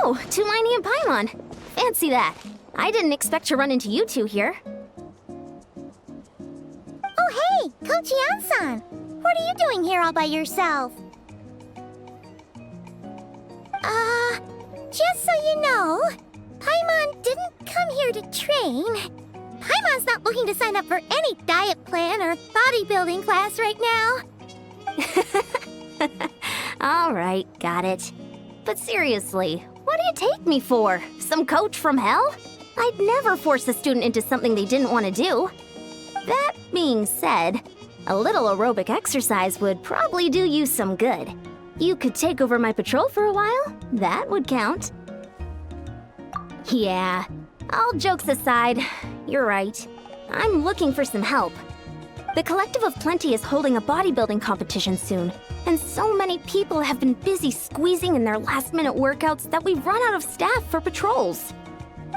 Oh, Tulani and Paimon. Fancy that. I didn't expect to run into you two here. Oh, hey, Coach Yan-san. What are you doing here all by yourself? Just so you know, Paimon didn't come here to train. Paimon's not looking to sign up for any diet plan or bodybuilding class right now. All right, got it. But seriously, what do you take me for? Some coach from hell? I'd never force a student into something they didn't want to do. That being said, a little aerobic exercise would probably do you some good. You could take over my patrol for a while. That would count. Yeah, all jokes aside, you're right. I'm looking for some help. The Collective of Plenty is holding a bodybuilding competition soon, and so many people have been busy squeezing in their last-minute workouts that we've run out of staff for patrols.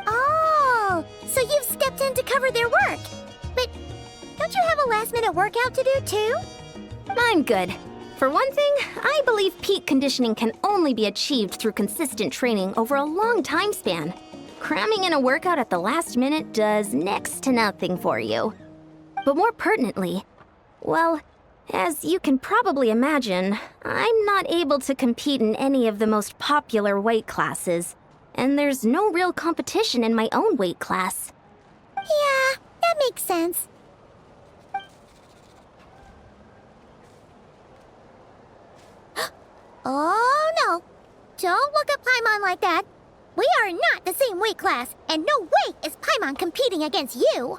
Oh, so you've stepped in to cover their work. But don't you have a last-minute workout to do too? I'm good. For one thing, I believe peak conditioning can only be achieved through consistent training over a long time span. Cramming in a workout at the last minute does next to nothing for you. But more pertinently, well, as you can probably imagine, I'm not able to compete in any of the most popular weight classes, and there's no real competition in my own weight class. Yeah, that makes sense. Oh no! Don't look at Paimon like that. We are not the same weight class, and no way is Paimon competing against you.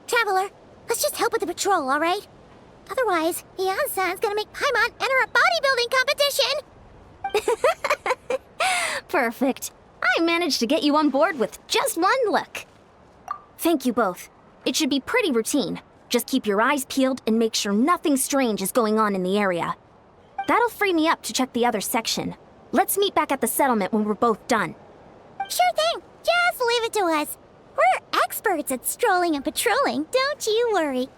Traveler, let's just help with the patrol, all right? Otherwise, Yan-san's gonna make Paimon enter a bodybuilding competition! Perfect. I managed to get you on board with just one look. Thank you both. It should be pretty routine. Just keep your eyes peeled and make sure nothing strange is going on in the area. That'll free me up to check the other section. Let's meet back at the settlement when we're both done. Sure thing. Just leave it to us. We're experts at strolling and patrolling, don't you worry.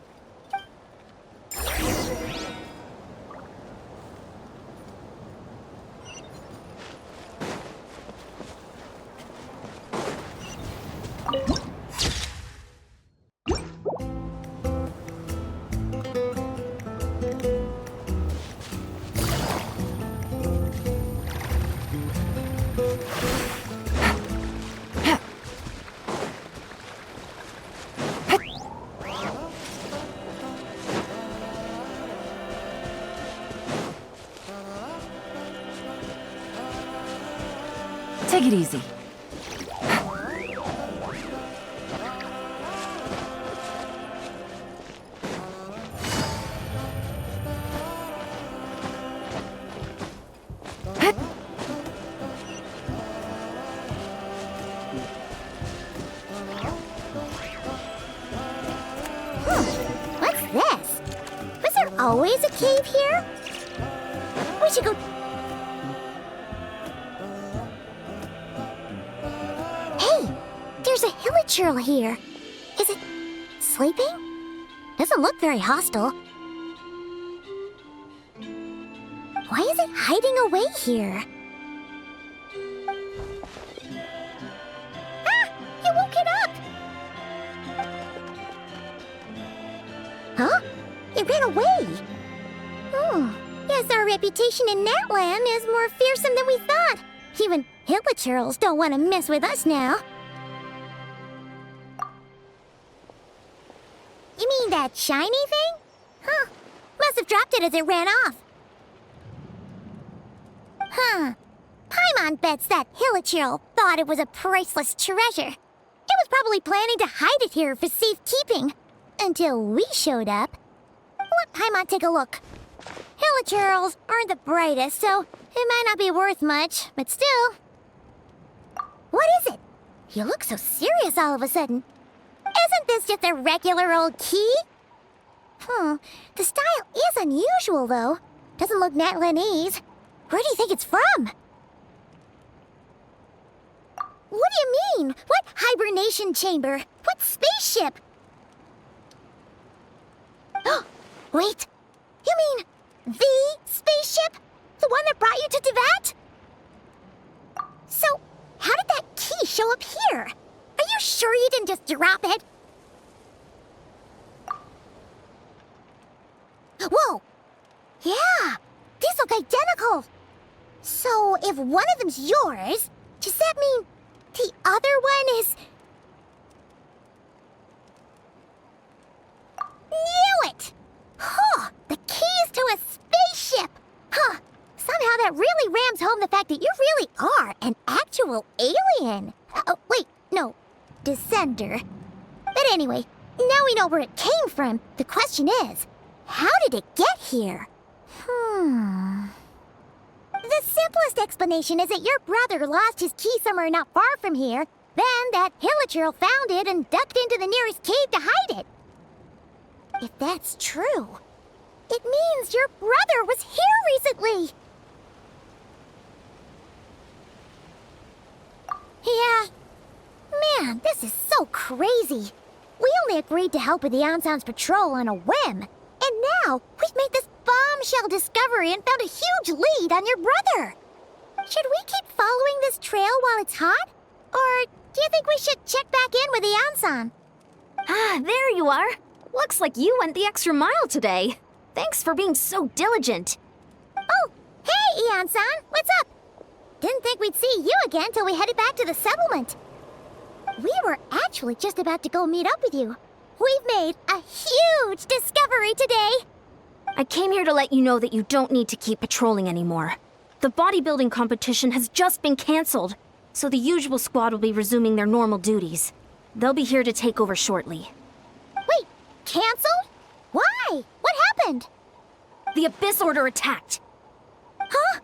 Take it easy. What's this? Was there always a cave here? We should go... Hey! There's a hilichurl here. Is it sleeping? Doesn't look very hostile. Why is it hiding away here? Ah! You woke it up! Huh? It ran away! Oh, guess our reputation in Natlan is more fearsome than we thought. Even hilichurls don't want to mess with us now. You mean that shiny thing? Huh. it as it ran off. Huh. Paimon bets that Hilichurl thought it was a priceless treasure. It was probably planning to hide it here for safekeeping. Until we showed up. Let Paimon take a look. Hilichurls aren't the brightest, so it might not be worth much, but still. What is it? You look so serious all of a sudden. Isn't this just a regular old key? The style is unusual, though. Doesn't look Natlanese. Where do you think it's from? What do you mean? What hibernation chamber? What spaceship? Wait, you mean the spaceship? The one that brought you to Teyvat? So, how did that key show up here? Are you sure you didn't just drop it? Whoa! Yeah, these look identical. So, if one of them's yours, does that mean the other one is... Knew it! Huh, the keys to a spaceship! Huh, somehow that really rams home the fact that you really are an actual alien. Oh, wait, no, descender. But anyway, now we know where it came from. The question is, how did it get here? The simplest explanation is that your brother lost his key somewhere not far from here, then that Hilichurl found it and ducked into the nearest cave to hide it. If that's true, it means your brother was here recently. Yeah. Man, this is so crazy. We only agreed to help with the Anson's patrol on a whim. And now, we've made this bombshell discovery and found a huge lead on your brother. Should we keep following this trail while it's hot? Or do you think we should check back in with the Anson? Ah, there you are. Looks like you went the extra mile today. Thanks for being so diligent. Oh, hey, Anson, what's up? Didn't think we'd see you again till we headed back to the settlement. We were actually just about to go meet up with you. We've made a huge discovery today. I came here to let you know that you don't need to keep patrolling anymore. The bodybuilding competition has just been canceled, so the usual squad will be resuming their normal duties. They'll be here to take over shortly. Wait, canceled? Why? What happened? The Abyss Order attacked. Huh?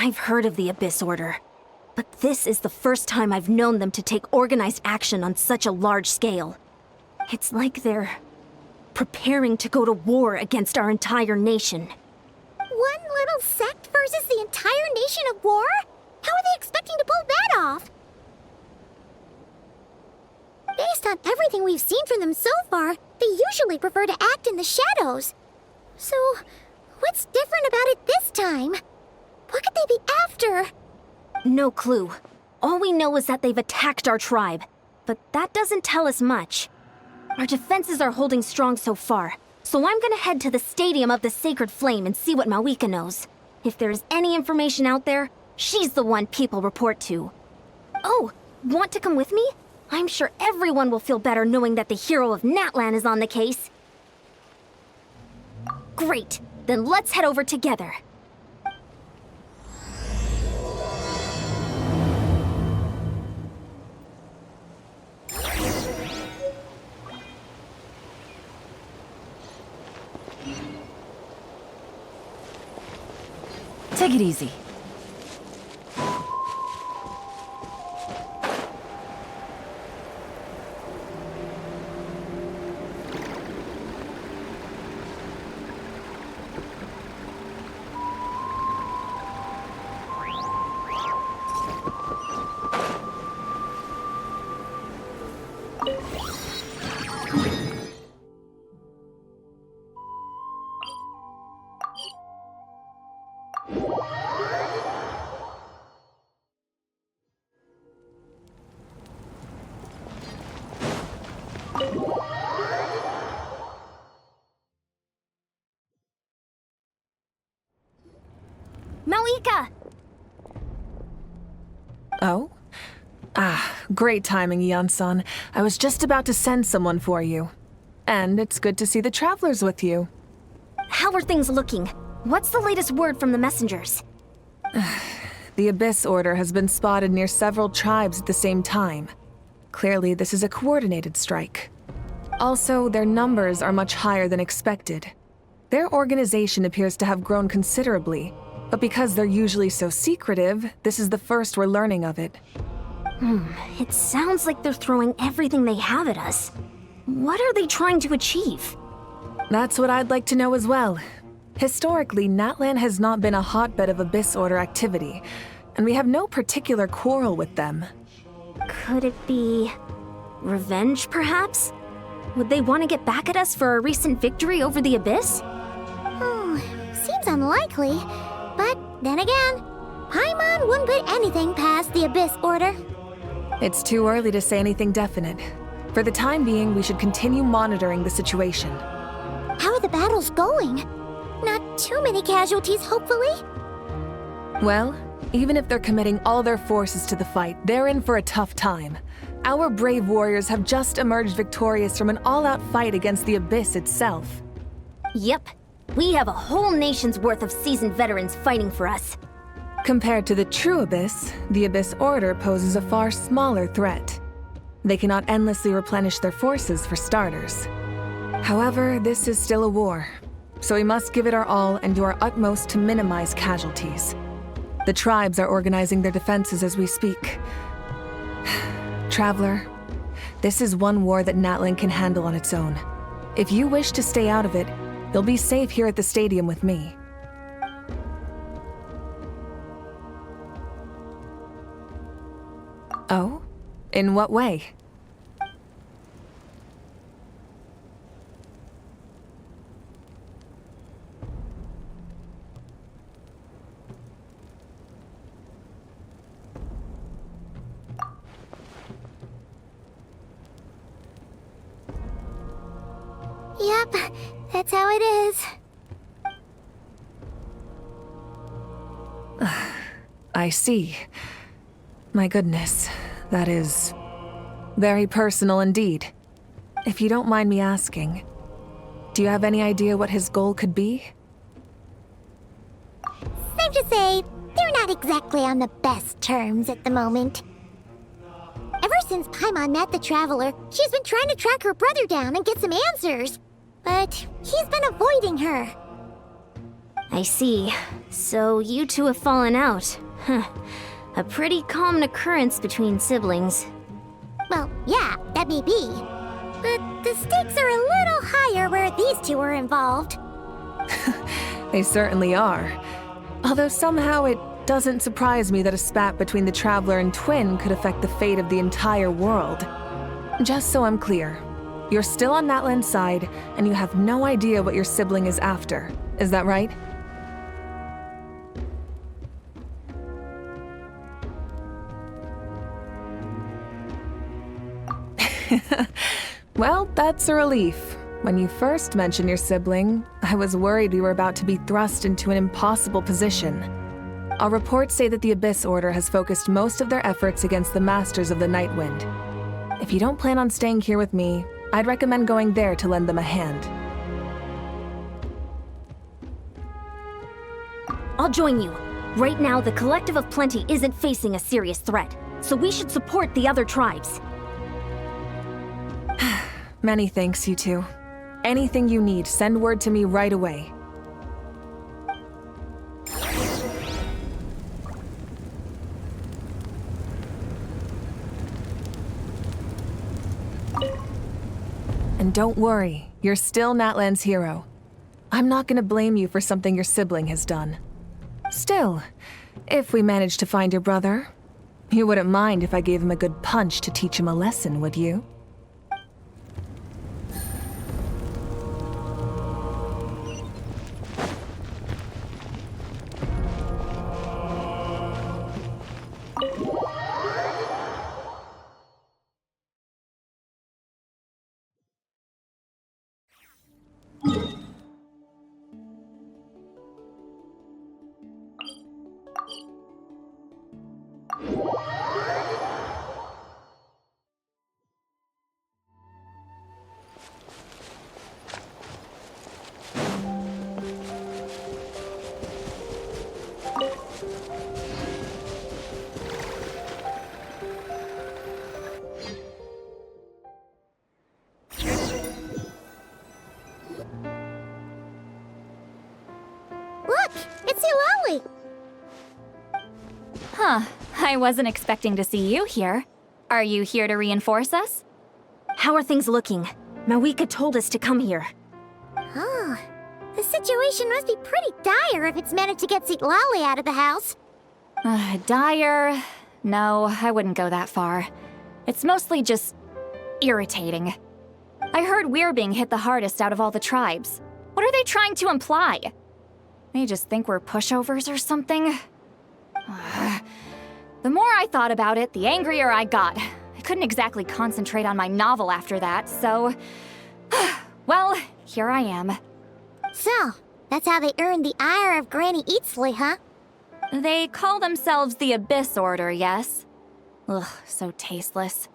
I've heard of the Abyss Order, but this is the first time I've known them to take organized action on such a large scale. It's like they're preparing to go to war against our entire nation. One little sect versus the entire nation of war? How are they expecting to pull that off? Based on everything we've seen from them so far, they usually prefer to act in the shadows. So, what's different about it this time? What could they be after? No clue. All we know is that they've attacked our tribe, but that doesn't tell us much. Our defenses are holding strong so far, so I'm gonna head to the Stadium of the Sacred Flame and see what Mawika knows. If there's any information out there, she's the one people report to. Oh, want to come with me? I'm sure everyone will feel better knowing that the hero of Natlan is on the case. Great, then let's head over together. Take it easy. Malika! Oh? Great timing, Yeon-san. I was just about to send someone for you. And it's good to see the travelers with you. How are things looking? What's the latest word from the messengers? The Abyss Order has been spotted near several tribes at the same time. Clearly, this is a coordinated strike. Also, their numbers are much higher than expected. Their organization appears to have grown considerably, but because they're usually so secretive, this is the first we're learning of it. It sounds like they're throwing everything they have at us. What are they trying to achieve? That's what I'd like to know as well. Historically, Natlan has not been a hotbed of Abyss Order activity, and we have no particular quarrel with them. Could it be revenge, perhaps? Would they want to get back at us for a recent victory over the Abyss? Seems unlikely. But then again, Paimon wouldn't put anything past the Abyss Order. It's too early to say anything definite. For the time being, we should continue monitoring the situation. How are the battles going? Not too many casualties, hopefully? Well, even if they're committing all their forces to the fight, they're in for a tough time. Our brave warriors have just emerged victorious from an all-out fight against the Abyss itself. Yep. We have a whole nation's worth of seasoned veterans fighting for us. Compared to the true Abyss, the Abyss Order poses a far smaller threat. They cannot endlessly replenish their forces, for starters. However, this is still a war, so we must give it our all and do our utmost to minimize casualties. The tribes are organizing their defenses as we speak. Traveler, this is one war that Natlan can handle on its own. If you wish to stay out of it, you'll be safe here at the stadium with me. Oh? In what way? Yep, that's how it is. I see. My goodness, that is very personal indeed. If you don't mind me asking, do you have any idea what his goal could be? Safe to say, they're not exactly on the best terms at the moment. Ever since Paimon met the Traveler, she's been trying to track her brother down and get some answers. But he's been avoiding her. I see. So you two have fallen out. Huh. A pretty common occurrence between siblings. Well, yeah, that may be. But the stakes are a little higher where these two are involved. They certainly are. Although somehow it doesn't surprise me that a spat between the Traveler and Twin could affect the fate of the entire world. Just so I'm clear, you're still on Natlan's side, and you have no idea what your sibling is after. Is that right? Well, that's a relief. When you first mentioned your sibling, I was worried we were about to be thrust into an impossible position. Our reports say that the Abyss Order has focused most of their efforts against the Masters of the Nightwind. If you don't plan on staying here with me, I'd recommend going there to lend them a hand. I'll join you. Right now, the Collective of Plenty isn't facing a serious threat, so we should support the other tribes. Many thanks, you two. Anything you need, send word to me right away. And don't worry, you're still Natlan's hero. I'm not gonna blame you for something your sibling has done. Still, if we manage to find your brother, you wouldn't mind if I gave him a good punch to teach him a lesson, would you? let's see Lolly. Huh. I wasn't expecting to see you here. Are you here to reinforce us? How are things looking? Mawika told us to come here. Oh, the situation must be pretty dire if it's managed to get Lolly out of the house. Dire? No, I wouldn't go that far. It's mostly just irritating. I heard we're being hit the hardest out of all the tribes. What are they trying to imply? They just think we're pushovers or something? The more I thought about it, the angrier I got. I couldn't exactly concentrate on my novel after that, so... well, here I am. So, that's how they earned the ire of Granny Eatsley, huh? They call themselves the Abyss Order, yes? Ugh, so tasteless.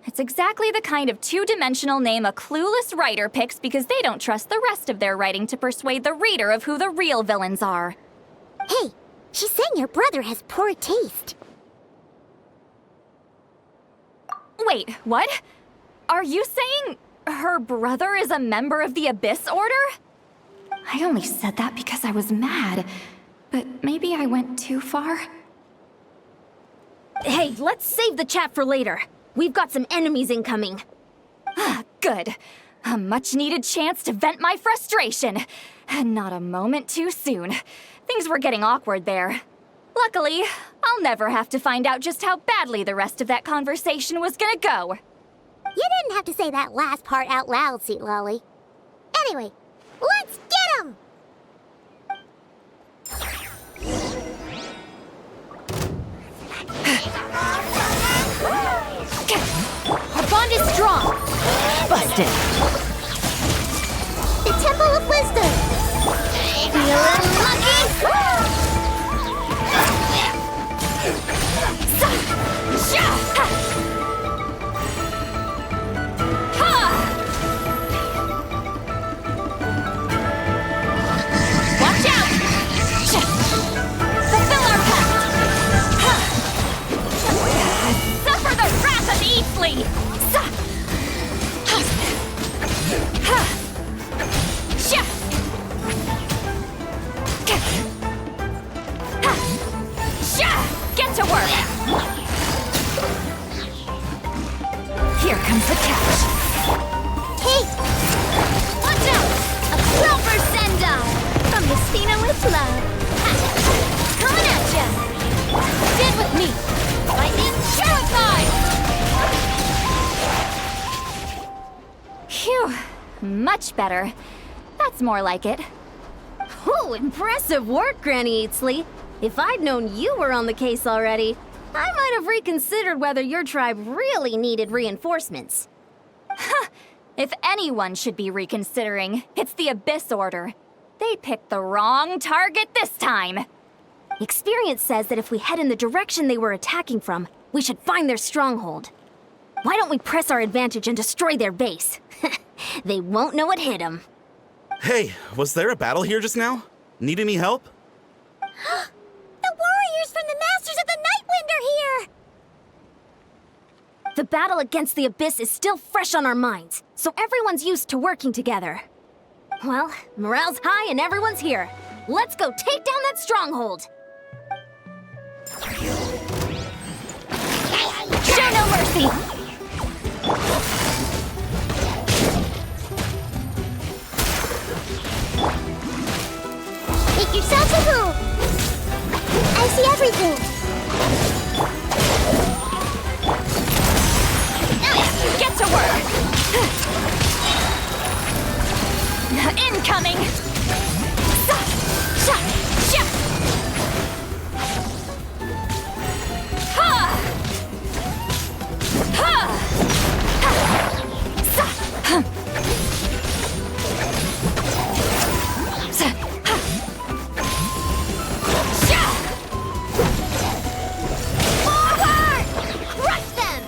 It's exactly the kind of two-dimensional name a clueless writer picks because they don't trust the rest of their writing to persuade the reader of who the real villains are. Hey, she's saying your brother has poor taste. Wait, what? Are you saying her brother is a member of the Abyss Order? I only said that because I was mad, but maybe I went too far. Hey, let's save the chat for later. We've got some enemies incoming. Good. A much-needed chance to vent my frustration. And not a moment too soon. Things were getting awkward there. Luckily, I'll never have to find out just how badly the rest of that conversation was gonna go. You didn't have to say that last part out loud, Sweet Lolly. Anyway, let's get him! Our bond is strong. Busted. The Temple of Wisdom! Feeling lucky? Watch out! Fulfill our pact! Suffer the wrath of Eatsley! Get to work! Here comes the catch. Hey! Watch out! A proper send-off from Mistina with love. Coming at ya! Stand with me! Lightning terrified! Phew. Much better. That's more like it. Oh, impressive work, Granny Eatsley. If I'd known you were on the case already, I might have reconsidered whether your tribe really needed reinforcements. If anyone should be reconsidering, it's the Abyss Order. They picked the wrong target this time. Experience says that if we head in the direction they were attacking from, we should find their stronghold. Why don't we press our advantage and destroy their base? They won't know what hit them. Hey, was there a battle here just now? Need any help? The warriors from the Masters of the Nightwind are here! The battle against the Abyss is still fresh on our minds, so everyone's used to working together. Well, morale's high and everyone's here. Let's go take down that stronghold! Show no mercy! Make yourselves at home! I see everything! Get to work! Incoming! Forward! Crush them!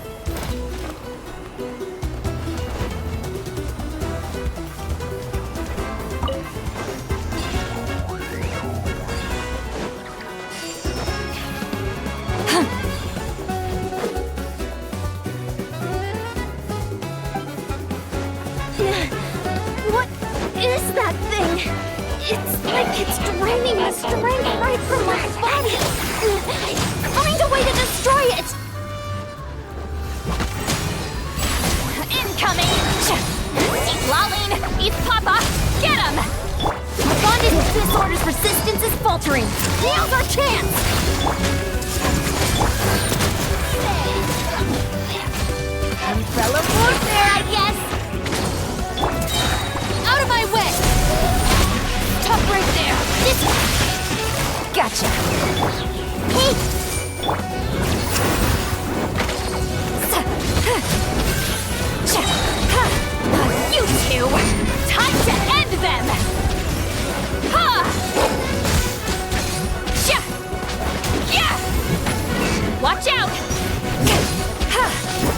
It's draining the strength right from my body! Find a way to destroy it! Incoming! Eat Laline! Eat Papa! Get him! My bonded disorder's resistance is faltering! Now's our chance! Umbrella warfare, I guess! Out of my way! Top right there! This... Gotcha! Hey! You two! Time to end them! Ha! Yeah! Watch out!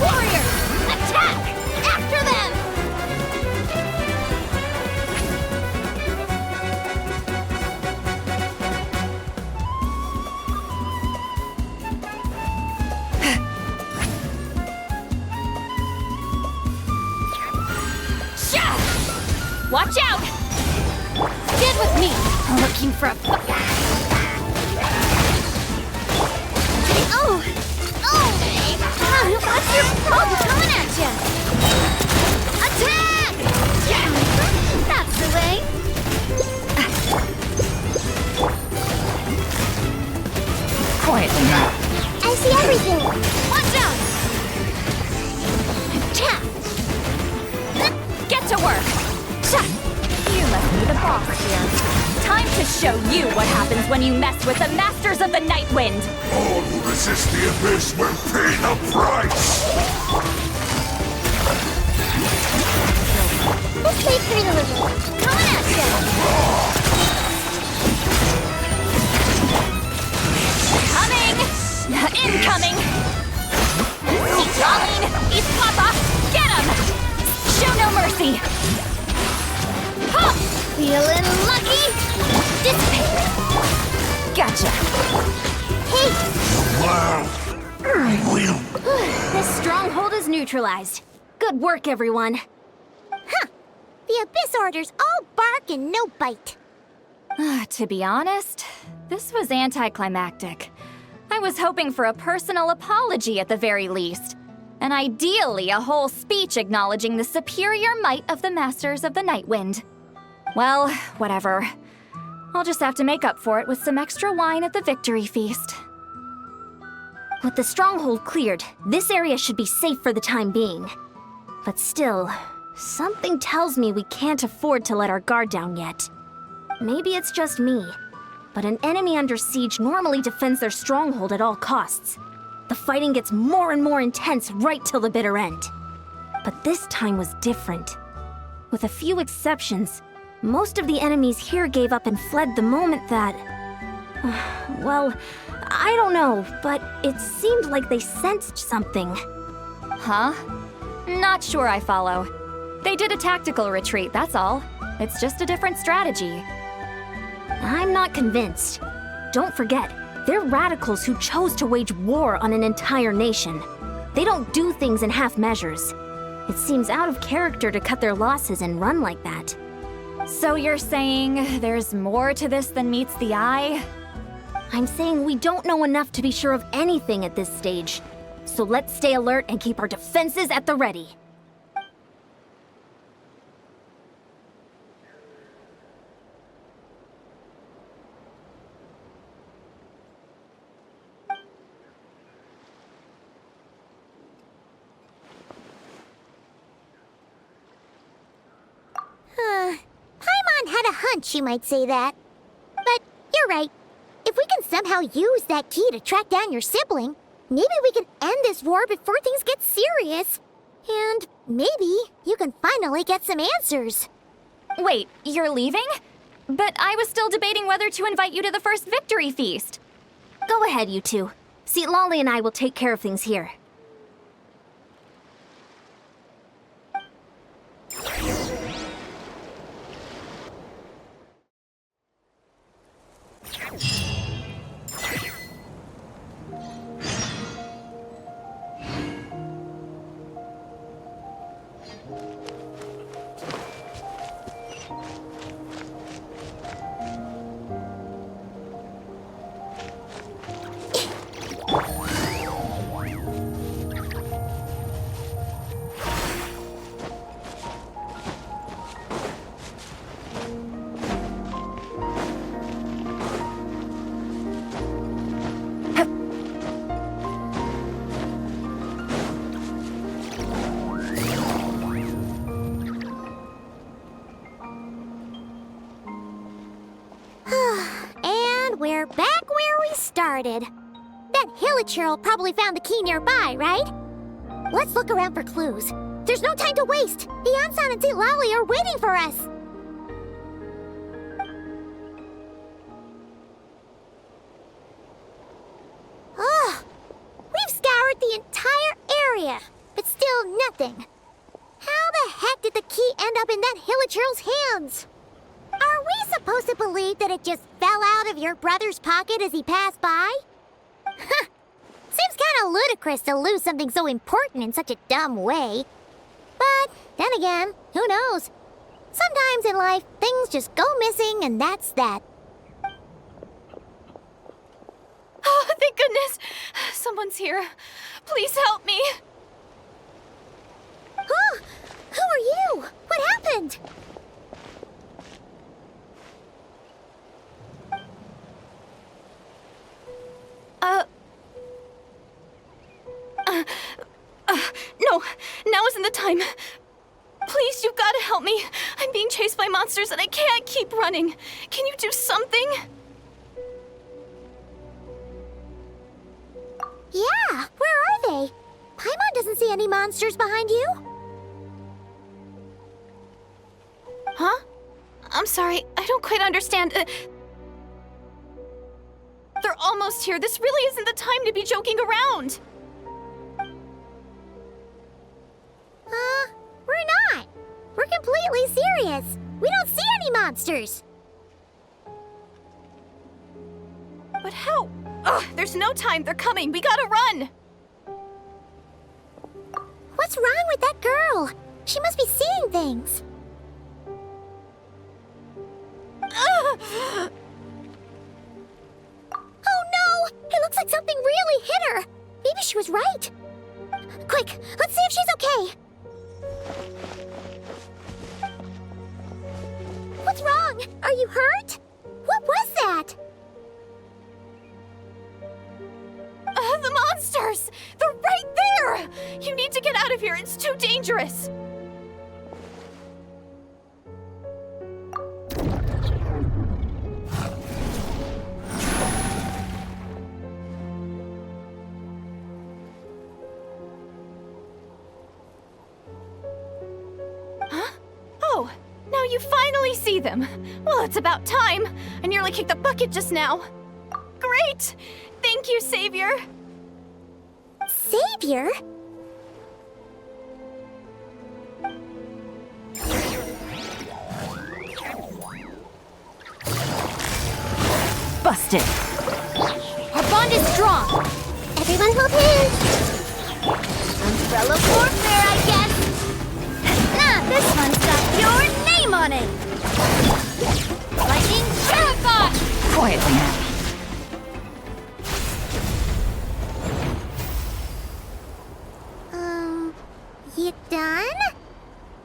Warrior! Attack! After them! Watch out! Get with me! Looking for a... Oh! Oh! What's your problem coming at you? Attack! Yeah! That's the way! Quietly now. I see everything. Watch out! Get to work! You must be the boss here. Time to show you what happens when you mess with the Masters of the Night Wind! All who resist the abyss will pay the price! Let's wait for the living. Coming at you! Coming! Incoming! Eat Laline! Eat Papa! Get him! Show no mercy! Ha! Feeling lucky? Dissipate! Gotcha! Hey! Well, I will. This stronghold is neutralized. Good work, everyone. The Abyss Order's all bark and no bite. To be honest, this was anticlimactic. I was hoping for a personal apology at the very least. And ideally, a whole speech acknowledging the superior might of the Masters of the Night Wind. Well, whatever. I'll just have to make up for it with some extra wine at the victory feast. With the stronghold cleared, this area should be safe for the time being. But still, something tells me we can't afford to let our guard down yet. Maybe it's just me, but an enemy under siege normally defends their stronghold at all costs. The fighting gets more and more intense right till the bitter end. But this time was different. With a few exceptions, most of the enemies here gave up and fled the moment that... well, I don't know, but it seemed like they sensed something. Huh? Not sure I follow. They did a tactical retreat, that's all. It's just a different strategy. I'm not convinced. Don't forget, they're radicals who chose to wage war on an entire nation. They don't do things in half measures. It seems out of character to cut their losses and run like that. So you're saying there's more to this than meets the eye? I'm saying we don't know enough to be sure of anything at this stage. So let's stay alert and keep our defenses at the ready. Paimon had a hunch you might say that. But you're right. If we can somehow use that key to track down your sibling, maybe we can end this war before things get serious. And maybe you can finally get some answers. Wait, you're leaving? But I was still debating whether to invite you to the first victory feast. Go ahead, you two. See, Lolly and I will take care of things here. And we're back where we started. That Hilichurl probably found the key nearby, right? Let's look around for clues. There's no time to waste. The Ansan and Lali are waiting for us. Ugh. We've scoured the entire area, but still nothing. How the heck did the key end up in that Hilichurl's hands? Are we supposed to believe that it just fell out of your brother's pocket as he passed by? Huh. Seems kinda ludicrous to lose something so important in such a dumb way. But then again, who knows? Sometimes in life, things just go missing and that's that. Oh, thank goodness! Someone's here. Please help me! Huh? Who are you? What happened? No, now isn't the time. Please, you've got to help me. I'm being chased by monsters and I can't keep running. Can you do something? Yeah, where are they? Paimon doesn't see any monsters behind you. Huh? I'm sorry, I don't quite understand. They're almost here. This really isn't the time to be joking around. We're not. We're completely serious. We don't see any monsters. But how? Ugh, there's no time. They're coming. We gotta run. What's wrong with that girl? She must be seeing things. Ugh. Oh no! It looks like something really hit her. Maybe she was right. Quick, let's see if she's okay. What's wrong? Are you hurt? What was that? The monsters! They're right there! You need to get out of here. It's too dangerous. Oh, now you finally see them. Well, it's about time. I nearly kicked the bucket just now. Great! Thank you, Savior. Savior? Busted. Our bond is strong. Everyone hold hands. Umbrella warfare, I guess. Nah, this one's got your name on it. Lightning Terrified! Quietly now. You done?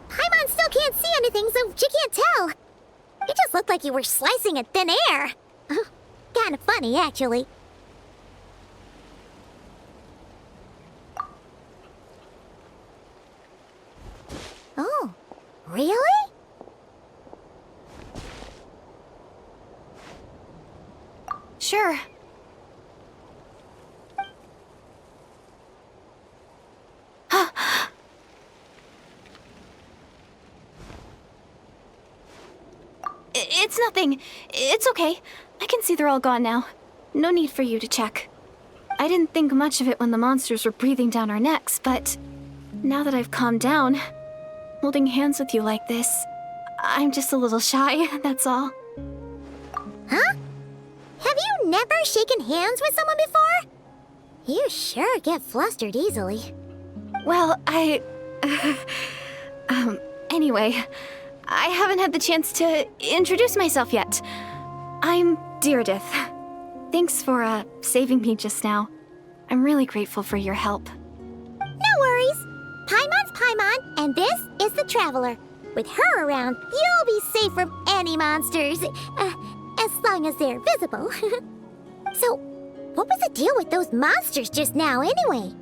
Paimon still can't see anything, so she can't tell. It just looked like you were slicing at thin air. Kinda funny, actually. Oh, really? Sure. It's nothing. It's okay. I can see they're all gone now. No need for you to check. I didn't think much of it when the monsters were breathing down our necks, but now that I've calmed down, holding hands with you like this, I'm just a little shy, that's all. Huh? Have you never shaken hands with someone before? You sure get flustered easily. Well, anyway, I haven't had the chance to introduce myself yet. I'm Deirdith. Thanks for, saving me just now. I'm really grateful for your help. No worries. Paimon's Paimon, and this is the Traveler. With her around, you'll be safe from any monsters. As long as they're visible. So, what was the deal with those monsters just now, anyway?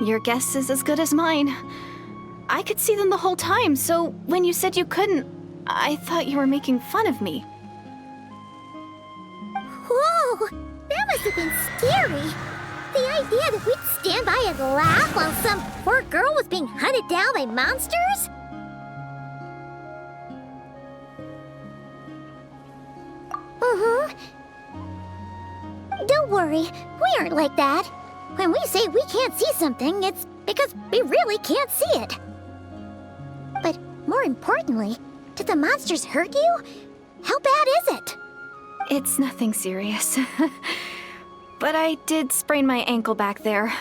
Your guess is as good as mine. I could see them the whole time, so when you said you couldn't, I thought you were making fun of me. have been scary. The idea that we'd stand by and laugh while some poor girl was being hunted down by monsters? Don't worry, we aren't like that. When we say we can't see something, it's because we really can't see it. But more importantly, did the monsters hurt you? How bad is it? It's nothing serious. But I did sprain my ankle back there.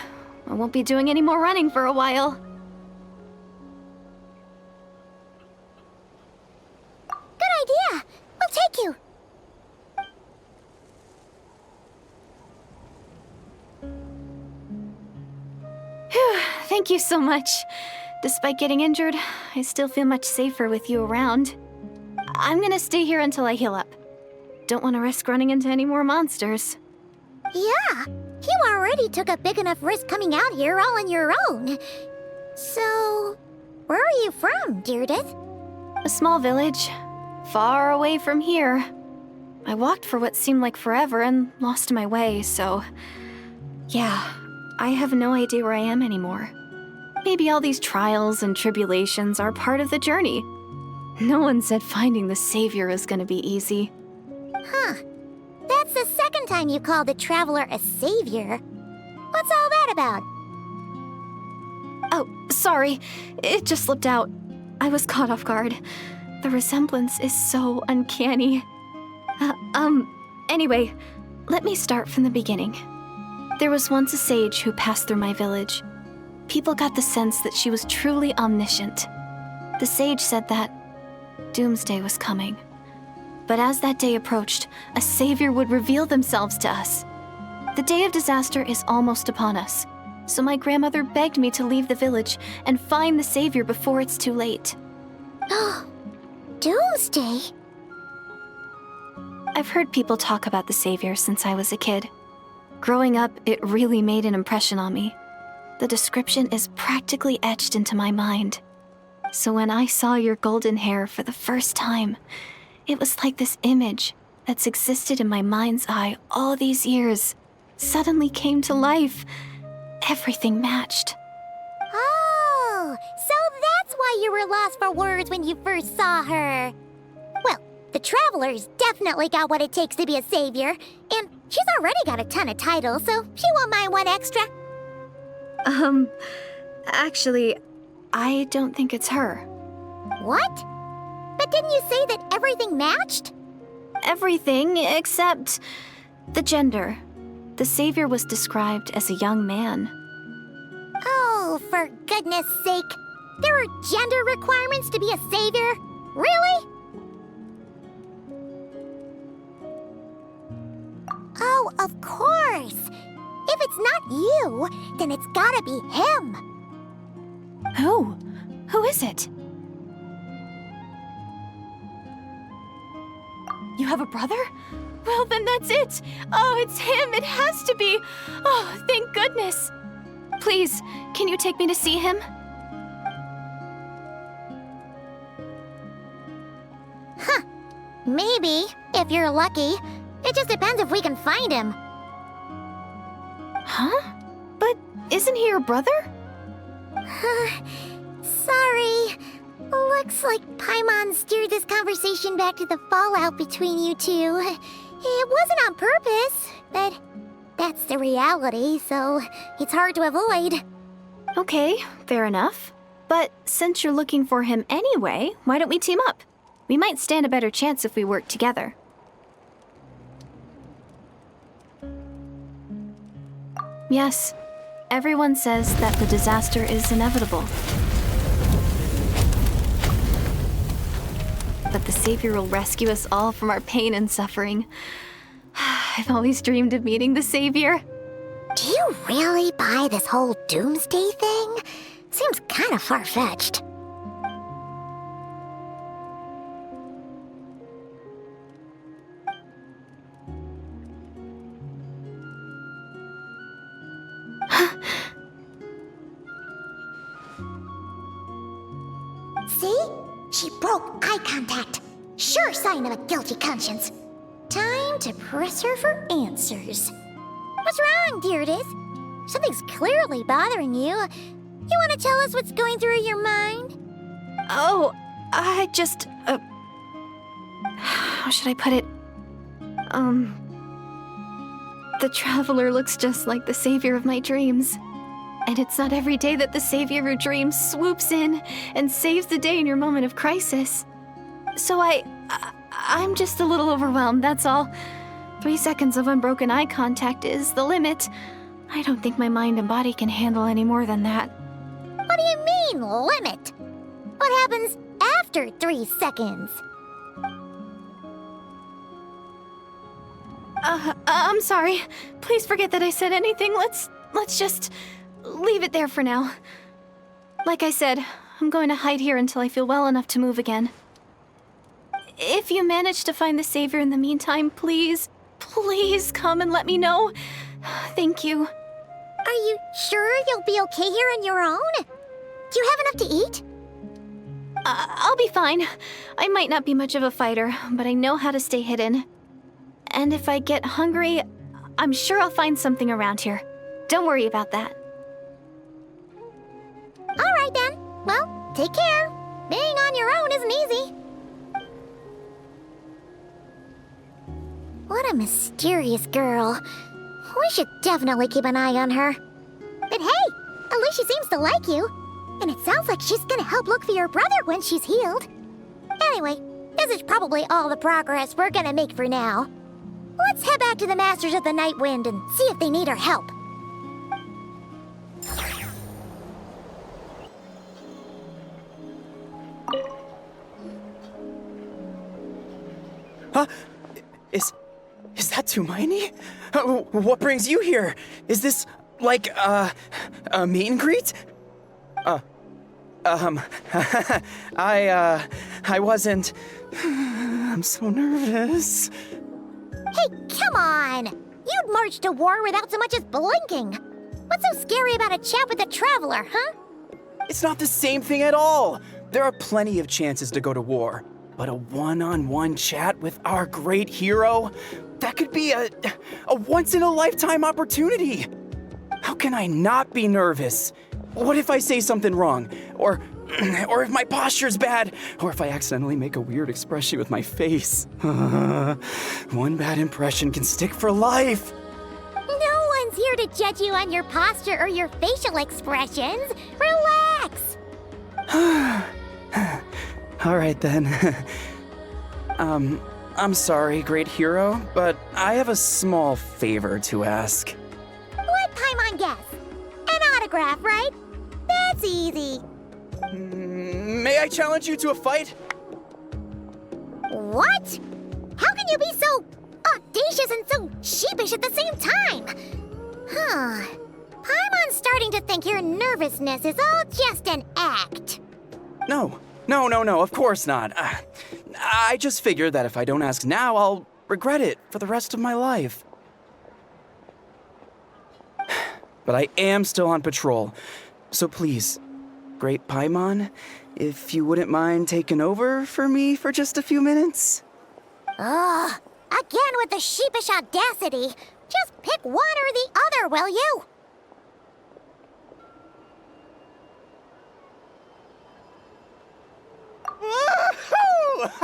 I won't be doing any more running for a while. Good idea! We'll take you! Thank you so much. Despite getting injured, I still feel much safer with you around. I'm gonna stay here until I heal up. Don't want to risk running into any more monsters. Yeah, you already took a big enough risk coming out here all on your own. So, where are you from, Deirdith? A small village, far away from here. I walked for what seemed like forever and lost my way, so... Yeah, I have no idea where I am anymore. Maybe all these trials and tribulations are part of the journey. No one said finding the Savior is gonna be easy. Huh. That's the second time you called the Traveler a savior. What's all that about? Oh, sorry. It just slipped out. I was caught off guard. The resemblance is so uncanny. Anyway, let me start from the beginning. There was once a sage who passed through my village. People got the sense that she was truly omniscient. The sage said that doomsday was coming. But as that day approached, a savior would reveal themselves to us. The day of disaster is almost upon us, so my grandmother begged me to leave the village and find the savior before it's too late. Doomsday? I've heard people talk about the savior since I was a kid. Growing up, it really made an impression on me. The description is practically etched into my mind. So when I saw your golden hair for the first time, it was like this image that's existed in my mind's eye all these years suddenly came to life. Everything matched. Oh, so that's why you were lost for words when you first saw her. Well, the Traveler's definitely got what it takes to be a savior, and she's already got a ton of titles, so she won't mind one extra. Actually, I don't think it's her. What? But didn't you say that everything matched? Everything except the gender. The savior was described as a young man. Oh, for goodness sake. There are gender requirements to be a savior? Really? Oh, of course. If it's not you, then it's gotta be him. Who? Who is it? You have a brother? Well, then that's it. Oh, it's him. It has to be. Oh, thank goodness. Please, can you take me to see him? Huh. Maybe, if you're lucky. It just depends if we can find him. Huh? But isn't he your brother? Sorry. Looks like Paimon steered this conversation back to the fallout between you two. It wasn't on purpose, but that's the reality, so it's hard to avoid. Okay, fair enough. But since you're looking for him anyway, why don't we team up? We might stand a better chance if we work together. Yes, everyone says that the disaster is inevitable. But the Savior will rescue us all from our pain and suffering. I've always dreamed of meeting the Savior. Do you really buy this whole doomsday thing? Seems kind of far-fetched. See? She broke eye contact. Sure sign of a guilty conscience. Time to press her for answers. What's wrong, Deirdis? Something's clearly bothering you. You want to tell us what's going through your mind? Oh, I just, how should I put it? The Traveler looks just like the savior of my dreams. And it's not every day that the savior of your dreams swoops in and saves the day in your moment of crisis. So I'm just a little overwhelmed, that's all. 3 seconds of unbroken eye contact is the limit. I don't think my mind and body can handle any more than that. What do you mean, limit? What happens after 3 seconds? I'm sorry. Please forget that I said anything. Let's just leave it there for now. Like I said, I'm going to hide here until I feel well enough to move again. If you manage to find the savior in the meantime, please come and let me know. Thank you. Are you sure you'll be okay here on your own? Do you have enough to eat? I'll be fine. I might not be much of a fighter, but I know how to stay hidden. And if I get hungry, I'm sure I'll find something around here. Don't worry about that. All right then. Well, take care. Being on your own isn't easy. What a mysterious girl. We should definitely keep an eye on her. But hey, at least she seems to like you. And it sounds like she's gonna help look for your brother when she's healed. Anyway, this is probably all the progress we're gonna make for now. Let's head back to the Masters of the Night Wind and see if they need our help. Huh? Is that Tumaini? What brings you here? Is this, like, a meet and greet? I wasn't... I'm so nervous. Hey, come on! You'd march to war without so much as blinking. What's so scary about a chat with a traveler, huh? It's not the same thing at all. There are plenty of chances to go to war. But a one-on-one chat with our great hero? That could be a once-in-a-lifetime opportunity. How can I not be nervous? What if I say something wrong? Or if my posture's bad? Or if I accidentally make a weird expression with my face? One bad impression can stick for life. No one's here to judge you on your posture or your facial expressions. Relax! All right then. I'm sorry, great hero, but I have a small favor to ask. Let Paimon guess. An autograph, right? That's easy. May I challenge you to a fight? What? How can you be so audacious and so sheepish at the same time? Huh. Paimon's starting to think your nervousness is all just an act. No, of course not. I just figured that if I don't ask now, I'll regret it for the rest of my life. But I am still on patrol, so please, Great Paimon, if you wouldn't mind taking over for me for just a few minutes? Ugh, again with the sheepish audacity. Just pick one or the other, will you? Woohoo!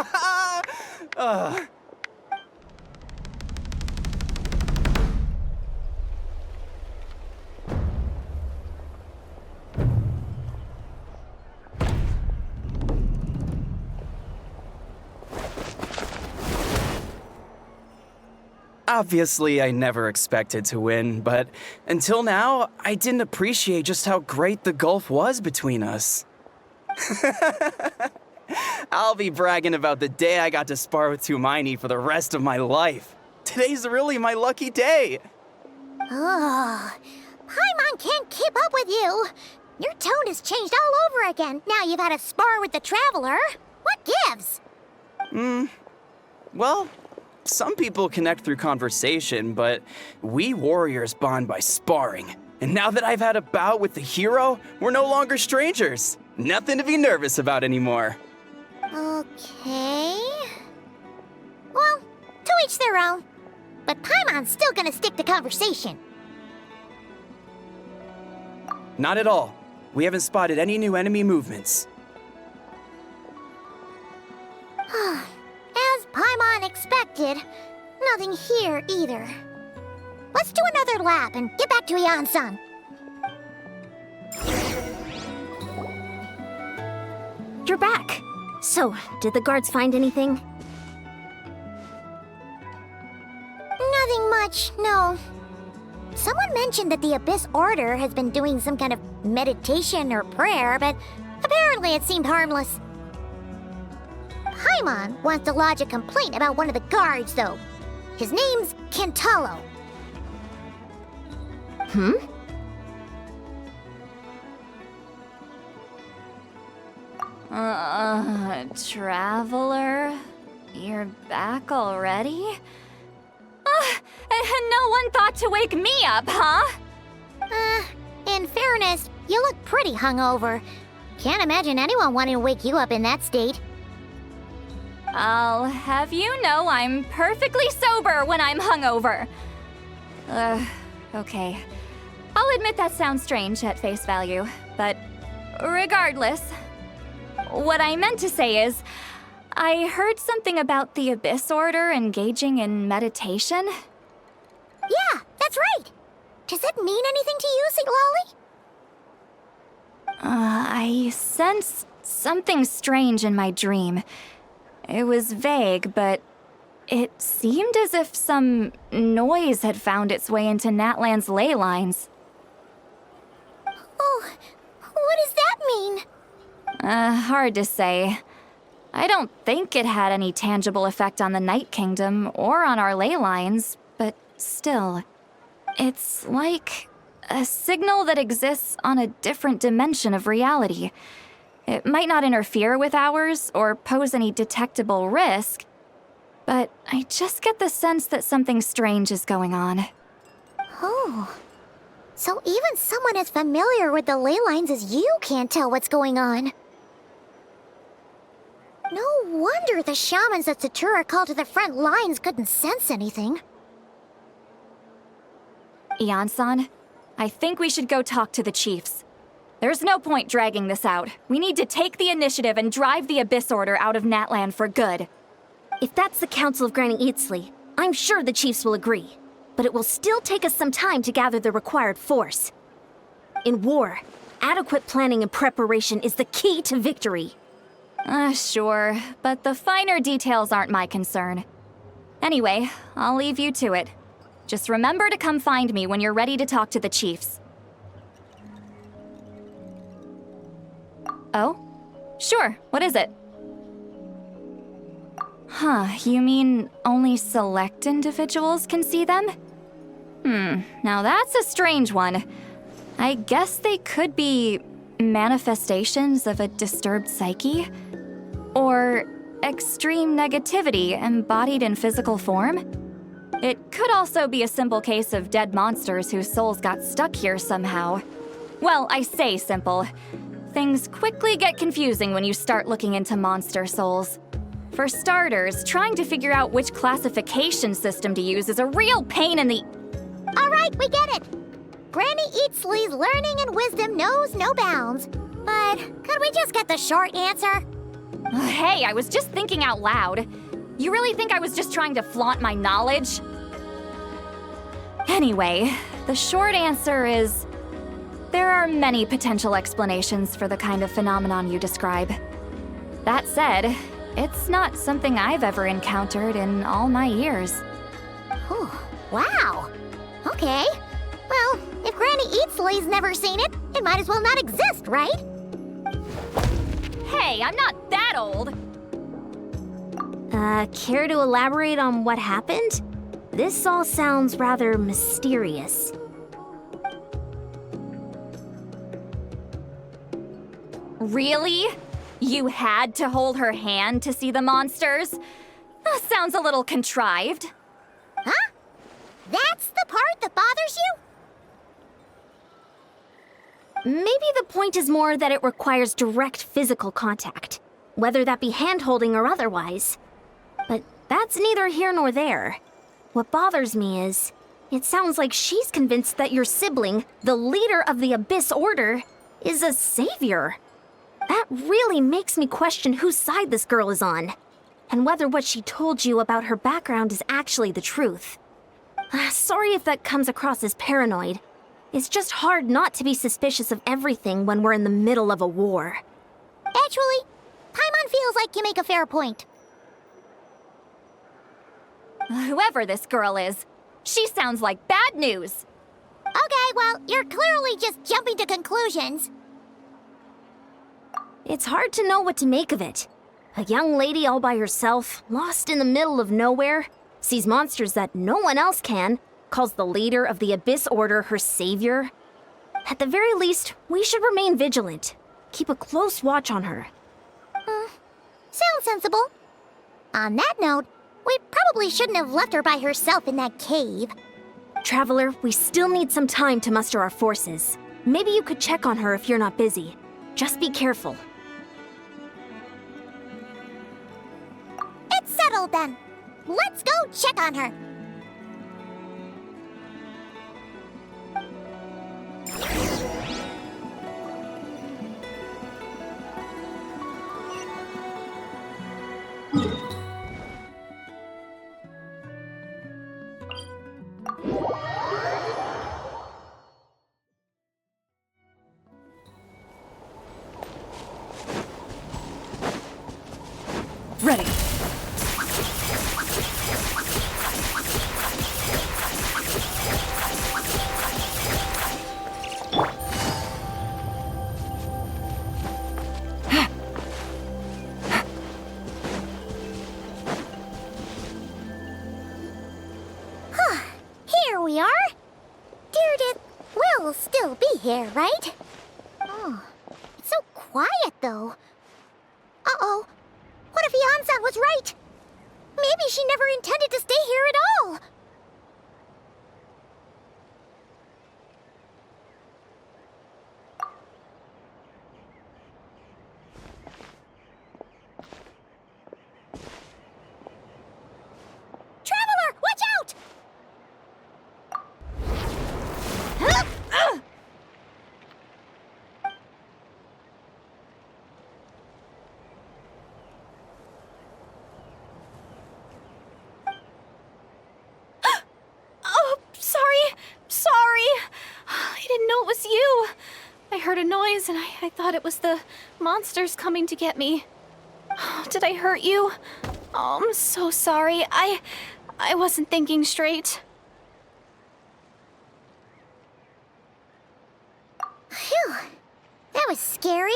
Obviously, I never expected to win, but until now, I didn't appreciate just how great the gulf was between us. I'll be bragging about the day I got to spar with Tumaini for the rest of my life. Today's really my lucky day. Ugh, Paimon can't keep up with you. Your tone has changed all over again. Now you've had a spar with the Traveler. What gives? Well, some people connect through conversation, but we warriors bond by sparring. And now that I've had a bout with the hero, we're no longer strangers. Nothing to be nervous about anymore. Okay. Well, to each their own. but Paimon's still gonna stick to conversation. Not at all. We haven't spotted any new enemy movements. As Paimon expected, nothing here either. Let's do another lap and get back to Ian-san. You're back. So, did the guards find anything? Nothing much, no. Someone mentioned that the Abyss Order has been doing some kind of meditation or prayer, but apparently it seemed harmless. Paimon wants to lodge a complaint about one of the guards, though. His name's Kentalo. Traveler? You're back already? And no one thought to wake me up, huh? In fairness, you look pretty hungover. Can't imagine anyone wanting to wake you up in that state. I'll have you know I'm perfectly sober when I'm hungover. Okay. I'll admit that sounds strange at face value, but regardless, what I meant to say is, I heard something about the Abyss Order engaging in meditation. Yeah, that's right. Does it mean anything to you, Siglali? I sensed something strange in my dream. It was vague, but it seemed as if some noise had found its way into Natlan's ley lines. Oh, what does that mean? Hard to say. I don't think it had any tangible effect on the Night Kingdom or on our ley lines, but still, it's like a signal that exists on a different dimension of reality. It might not interfere with ours or pose any detectable risk, but I just get the sense that something strange is going on. Oh, so even someone as familiar with the ley lines as you can't tell what's going on. No wonder the shamans that Satura called to the front lines couldn't sense anything. Ian-san, I think we should go talk to the chiefs. There's no point dragging this out. We need to take the initiative and drive the Abyss Order out of Natlan for good. If that's the Council of Granny Eatsley, I'm sure the chiefs will agree. But it will still take us some time to gather the required force. In war, adequate planning and preparation is the key to victory. Sure, but the finer details aren't my concern. Anyway, I'll leave you to it. Just remember to come find me when you're ready to talk to the chiefs. Oh? Sure, what is it? Huh, you mean only select individuals can see them? Now that's a strange one. I guess they could be manifestations of a disturbed psyche? Or extreme negativity embodied in physical form? It could also be a simple case of dead monsters whose souls got stuck here somehow. Well, I say simple. Things quickly get confusing when you start looking into monster souls. For starters, trying to figure out which classification system to use is a real pain in the... All right, we get it. Granny Eatsley's learning and wisdom knows no bounds. But could we just get the short answer? Hey, I was just thinking out loud. You really think I was just trying to flaunt my knowledge? Anyway, the short answer is... there are many potential explanations for the kind of phenomenon you describe. That said, it's not something I've ever encountered in all my years. Whew, wow. Okay. Well, if Granny Eatsley's never seen it, it might as well not exist, right? Hey, I'm not that old! Care to elaborate on what happened? This all sounds rather mysterious. Really? You had to hold her hand to see the monsters? Sounds a little contrived. Huh? That's the part that bothers you? Maybe the point is more that it requires direct physical contact, whether that be hand-holding or otherwise. But that's neither here nor there. What bothers me is, it sounds like she's convinced that your sibling, the leader of the Abyss Order, is a savior. That really makes me question whose side this girl is on, and whether what she told you about her background is actually the truth. Sorry if that comes across as paranoid. It's just hard not to be suspicious of everything when we're in the middle of a war. Actually, Paimon feels like you make a fair point. Whoever this girl is, she sounds like bad news. Okay, well, you're clearly just jumping to conclusions. It's hard to know what to make of it. A young lady all by herself, lost in the middle of nowhere, sees monsters that no one else can, calls the leader of the Abyss Order her savior. At the very least, we should remain vigilant. Keep a close watch on her. Sounds sensible. On that note, we probably shouldn't have left her by herself in that cave. Traveler, we still need some time to muster our forces. Maybe you could check on her if you're not busy. Just be careful. It's settled then. Let's go check on her. Ready. Here we are. Deirdre will still be here, right? Oh, it's so quiet though. Uh-oh. What if Yansan was right? Maybe she never intended to stay here at all. Traveler, watch out! Oh, sorry. I didn't know it was you. I heard a noise and I thought it was the monsters coming to get me. Oh, did I hurt you? Oh, I'm so sorry. I wasn't thinking straight. Phew. That was scary.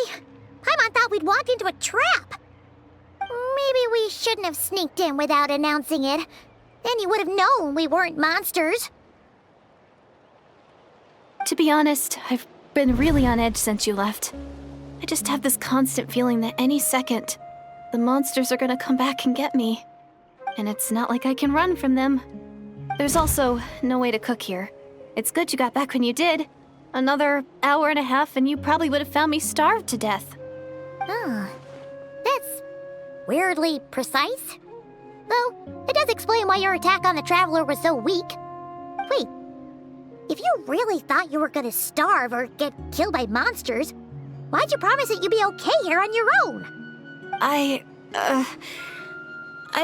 Paimon thought we'd walked into a trap. Maybe we shouldn't have sneaked in without announcing it. Then you would have known we weren't monsters. To be honest, I've been really on edge since you left. I just have this constant feeling that any second, the monsters are gonna come back and get me. And it's not like I can run from them. There's also no way to cook here. It's good you got back when you did. Another hour and a half and you probably would have found me starved to death. Oh, that's weirdly precise. Though, it does explain why your attack on the Traveler was so weak. Wait, if you really thought you were gonna starve or get killed by monsters, why'd you promise that you'd be okay here on your own? I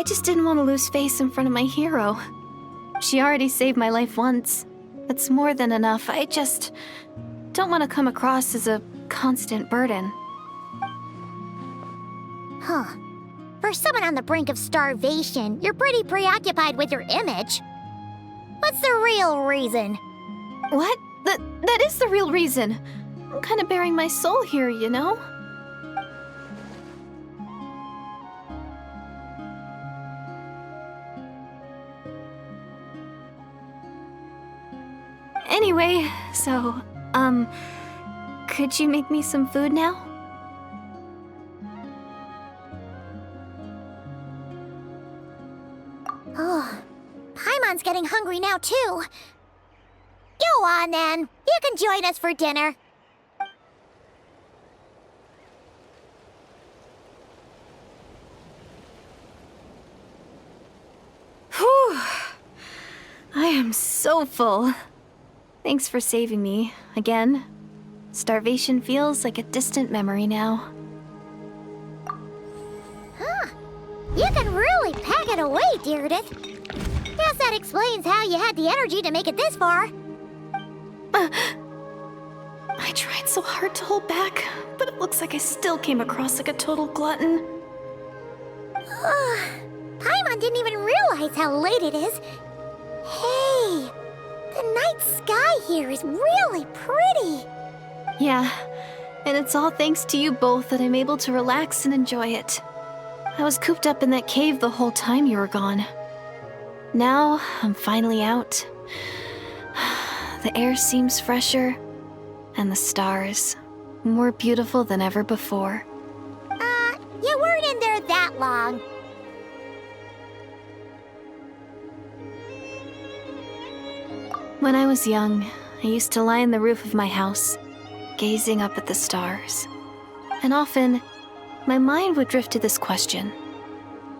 just didn't want to lose face in front of my hero. She already saved my life once. That's more than enough. I just don't want to come across as a constant burden. Huh. For someone on the brink of starvation, you're pretty preoccupied with your image. What's the real reason? What? That is the real reason. I'm kind of bearing my soul here, you know? Anyway, so, could you make me some food now? Oh, Paimon's getting hungry now, too. Go on, then. You can join us for dinner. Whew. I am so full. Thanks for saving me, again. Starvation feels like a distant memory now. You can really pack it away, Deirdith. Guess that explains how you had the energy to make it this far. I tried so hard to hold back, but it looks like I still came across like a total glutton. Paimon didn't even realize how late it is. Hey, the night sky here is really pretty. Yeah, and it's all thanks to you both that I'm able to relax and enjoy it. I was cooped up in that cave the whole time you were gone. Now, I'm finally out. The air seems fresher, and the stars more beautiful than ever before. You weren't in there that long. When I was young, I used to lie on the roof of my house, gazing up at the stars. And often, my mind would drift to this question.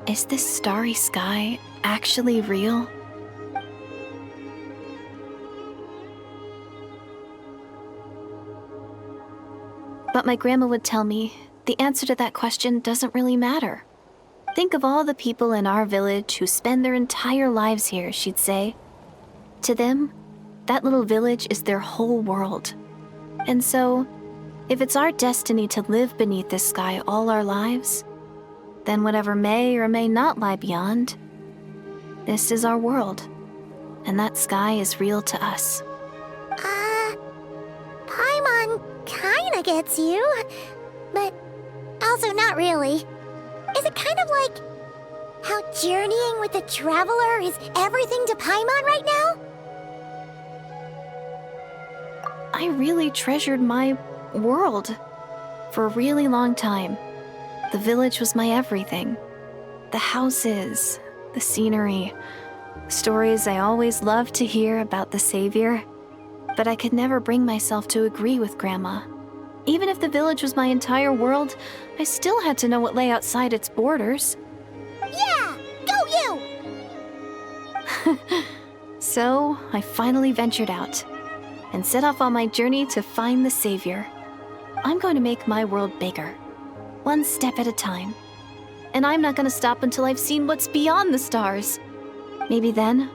Is this starry sky actually real? But my grandma would tell me the answer to that question doesn't really matter. Think of all the people in our village who spend their entire lives here, she'd say. To them, that little village is their whole world. And so, if it's our destiny to live beneath this sky all our lives, then whatever may or may not lie beyond, this is our world. And that sky is real to us. Paimon kinda gets you, but also not really. Is it kind of like how journeying with the Traveler is everything to Paimon right now? I really treasured my world for a really long time. The village was my everything. The houses, the scenery, stories I always loved to hear about the Savior. But I could never bring myself to agree with Grandma. Even if the village was my entire world, I still had to know what lay outside its borders. Yeah! Go you! So, I finally ventured out and set off on my journey to find the Savior. I'm going to make my world bigger, one step at a time. And I'm not going to stop until I've seen what's beyond the stars. Maybe then,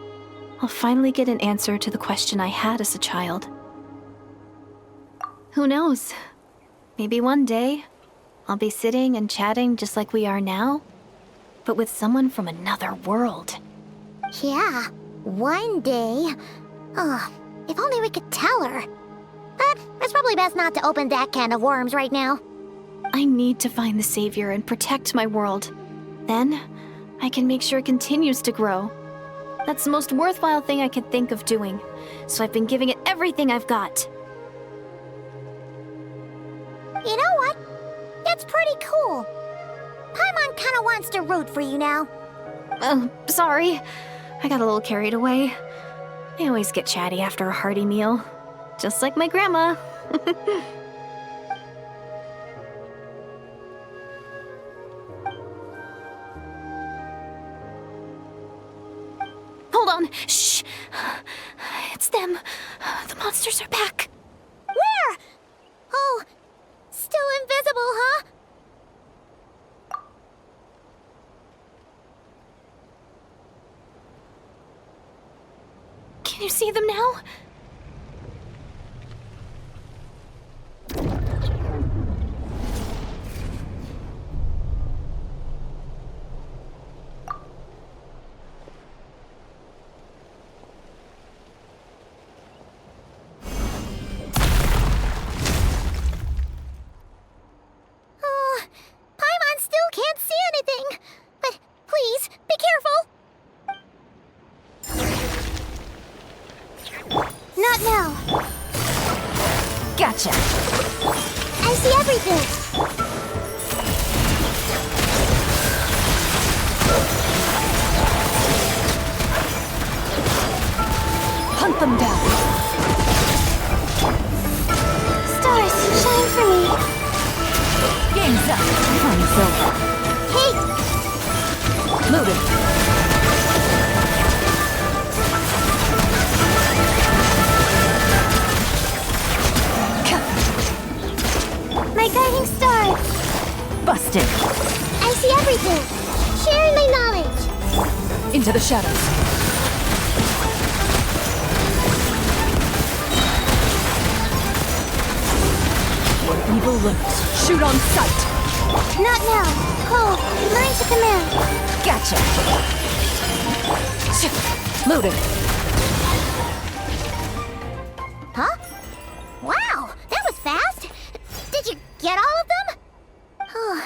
I'll finally get an answer to the question I had as a child. Who knows? Maybe one day, I'll be sitting and chatting just like we are now, but with someone from another world. Yeah, one day. If only we could tell her. But it's probably best not to open that can of worms right now. I need to find the Savior and protect my world. Then, I can make sure it continues to grow. That's the most worthwhile thing I could think of doing, so I've been giving it everything I've got. You know what? That's pretty cool. Paimon kinda wants to root for you now. Oh, sorry. I got a little carried away. I always get chatty after a hearty meal. Just like my grandma. Hold on. Shh. It's them. The monsters are back. Where? Oh, still invisible, huh? Can you see them now? Paimon still can't see anything. But please, be careful. Not now. Gotcha. I see everything. Hunt them down. Stars, shine for me. Game's up. Fun's over. Hey, Moving. Into the shadows. Where evil lurks, shoot on sight. Not now. Cole, learn to command. Gotcha. Loaded. Huh? Wow, that was fast. Did you get all of them? Oh,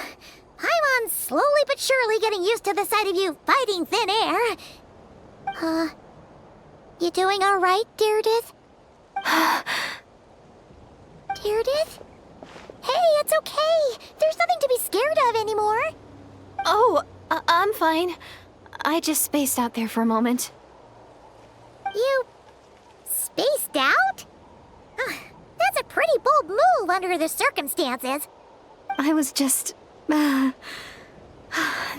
Paimon's slowly but surely getting used to the sight of you fighting thin air. You doing all right, Deirdith? Deirdith? Hey, it's okay. There's nothing to be scared of anymore. Oh, I'm fine. I just spaced out there for a moment. You spaced out? That's a pretty bold move under the circumstances. I was just... the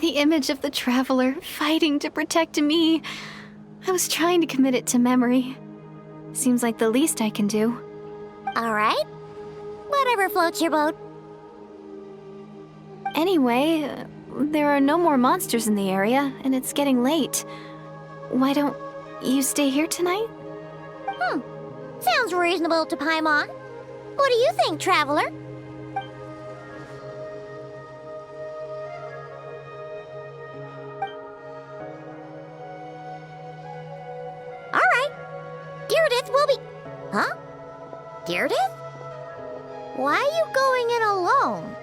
image of the Traveler fighting to protect me. I was trying to commit it to memory. Seems like the least I can do. All right. Whatever floats your boat. Anyway, there are no more monsters in the area, and it's getting late. Why don't you stay here tonight? Sounds reasonable to Paimon. What do you think, Traveler? All right. Deirdith will be... Huh? Deirdith? Why are you going in alone?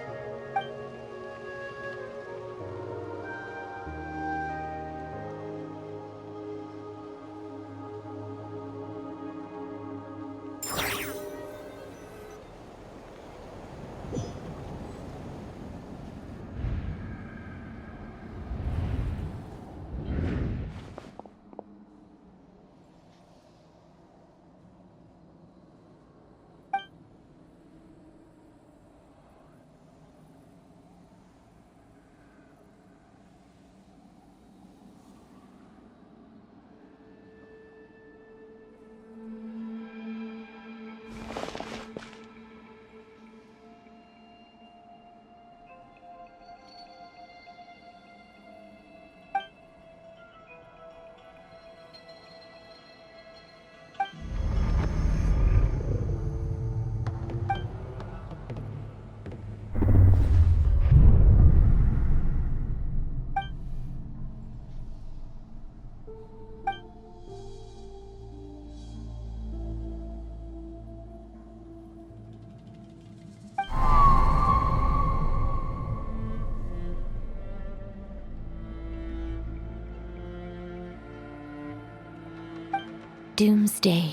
Doomsday,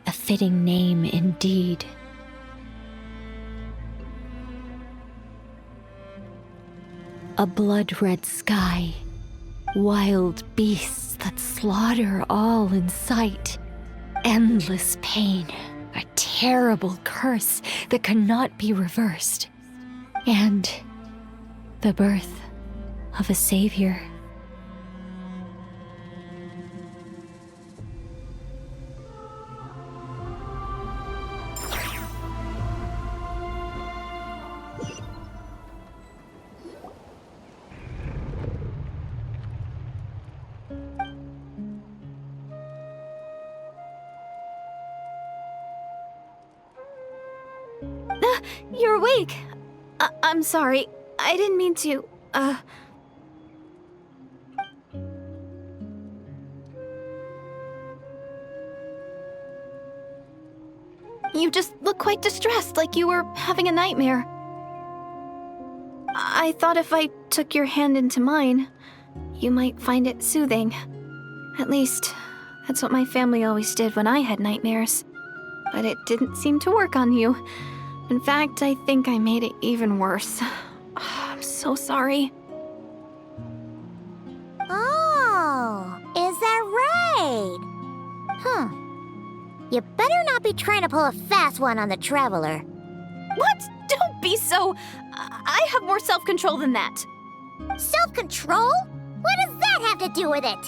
a fitting name indeed. A blood-red sky, wild beasts that slaughter all in sight, endless pain, a terrible curse that cannot be reversed, and the birth of a savior. You're awake. I'm sorry. I didn't mean to, You just look quite distressed, like you were having a nightmare. I thought if I took your hand into mine, you might find it soothing. At least, that's what my family always did when I had nightmares. But it didn't seem to work on you. In fact, I think I made it even worse. I'm so sorry. Oh, is that right? You better not be trying to pull a fast one on the Traveler. What? Don't be so... I have more self-control than that. Self-control? What does that have to do with it?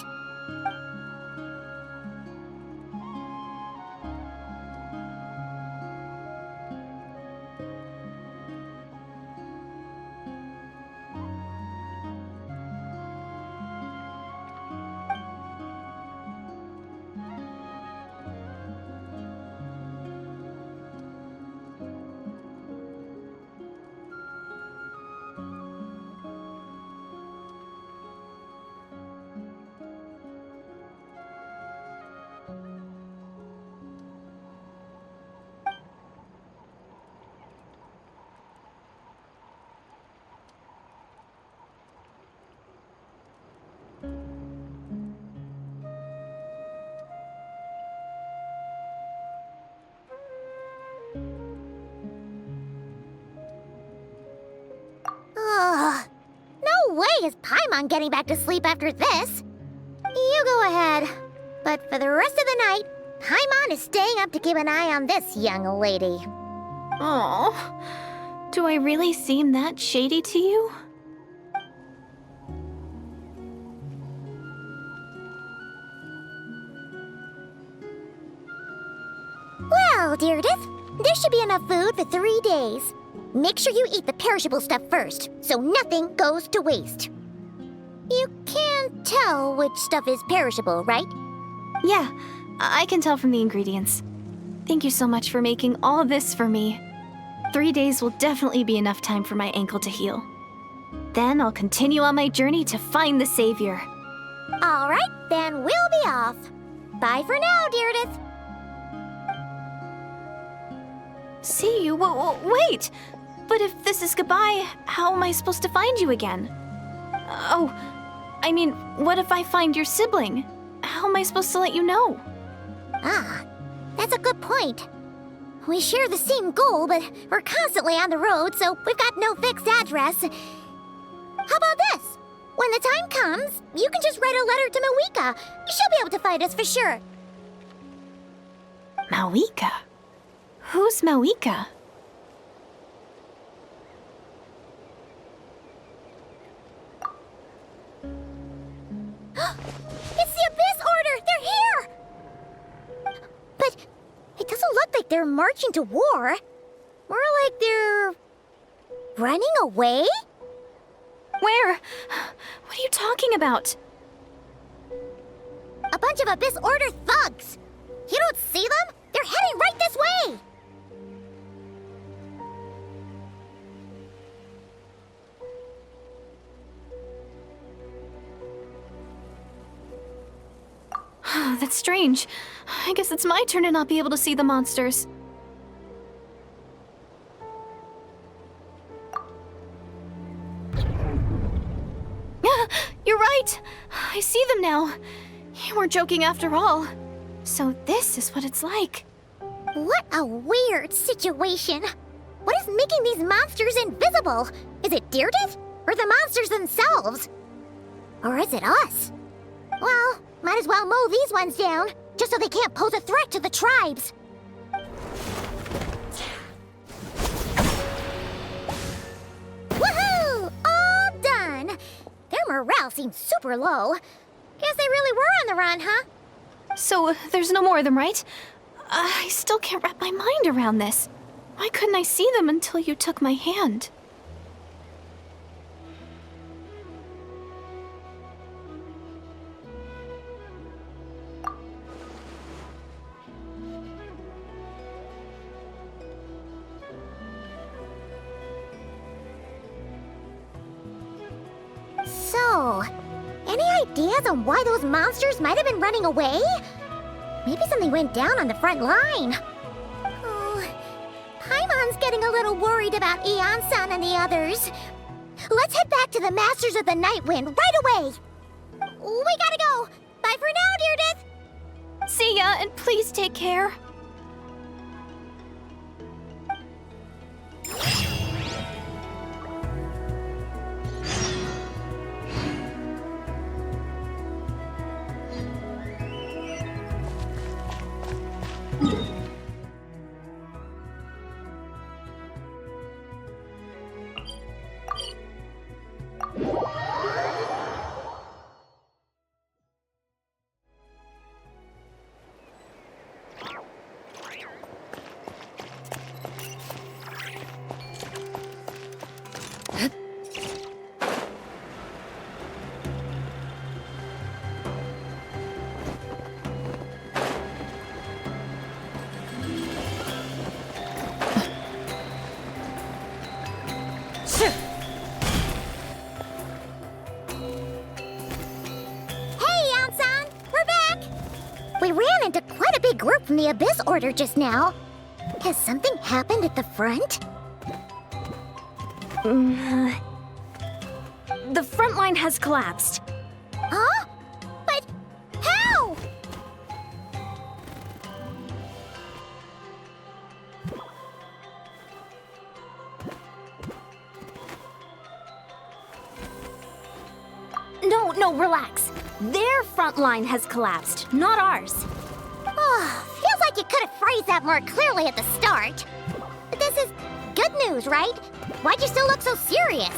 is Paimon getting back to sleep after this. You go ahead. But for the rest of the night, Paimon is staying up to keep an eye on this young lady. Oh, do I really seem that shady to you? Well, Deirdre, there should be enough food for 3 days. Make sure you eat the perishable stuff first, so nothing goes to waste. You can't tell which stuff is perishable, right? Yeah, I can tell from the ingredients. Thank you so much for making all this for me. 3 days will definitely be enough time for my ankle to heal. Then I'll continue on my journey to find the Savior. All right, then we'll be off. Bye for now, Deirdre. See you? Wait! But if this is goodbye, how am I supposed to find you again? Oh, I mean, what if I find your sibling? How am I supposed to let you know? Ah, that's a good point. We share the same goal, but we're constantly on the road, so we've got no fixed address. How about this? When the time comes, you can just write a letter to Mawika. She'll be able to find us for sure. Mawika? Who's Mawika? It's the Abyss Order! They're here! But it doesn't look like they're marching to war. More like they're running away? Where? What are you talking about? A bunch of Abyss Order thugs! You don't see them? They're heading right this way! That's strange. I guess it's my turn to not be able to see the monsters. You're right! I see them now. You weren't joking after all. So this is what it's like. What a weird situation. What is making these monsters invisible? Is it Deirdre? Or the monsters themselves? Or is it us? Well, might as well mow these ones down, just so they can't pose a threat to the tribes. Woohoo! All done! Their morale seems super low. Guess they really were on the run, huh? So there's no more of them, right? I still can't wrap my mind around this. Why couldn't I see them until you took my hand? So, any ideas on why those monsters might have been running away? Maybe something went down on the front line. Oh, Paimon's getting a little worried about Eon-san and the others. Let's head back to the Masters of the Night Wind right away. We gotta go. Bye for now, Deirdre. See ya, and please take care. We ran into quite a big group from the Abyss Order just now. Has something happened at the front? The front line has collapsed. Huh? But how? No, relax. Their front line has collapsed, not ours. Oh, feels like you could have phrased that more clearly at the start. But this is good news, right? Why'd you still look so serious?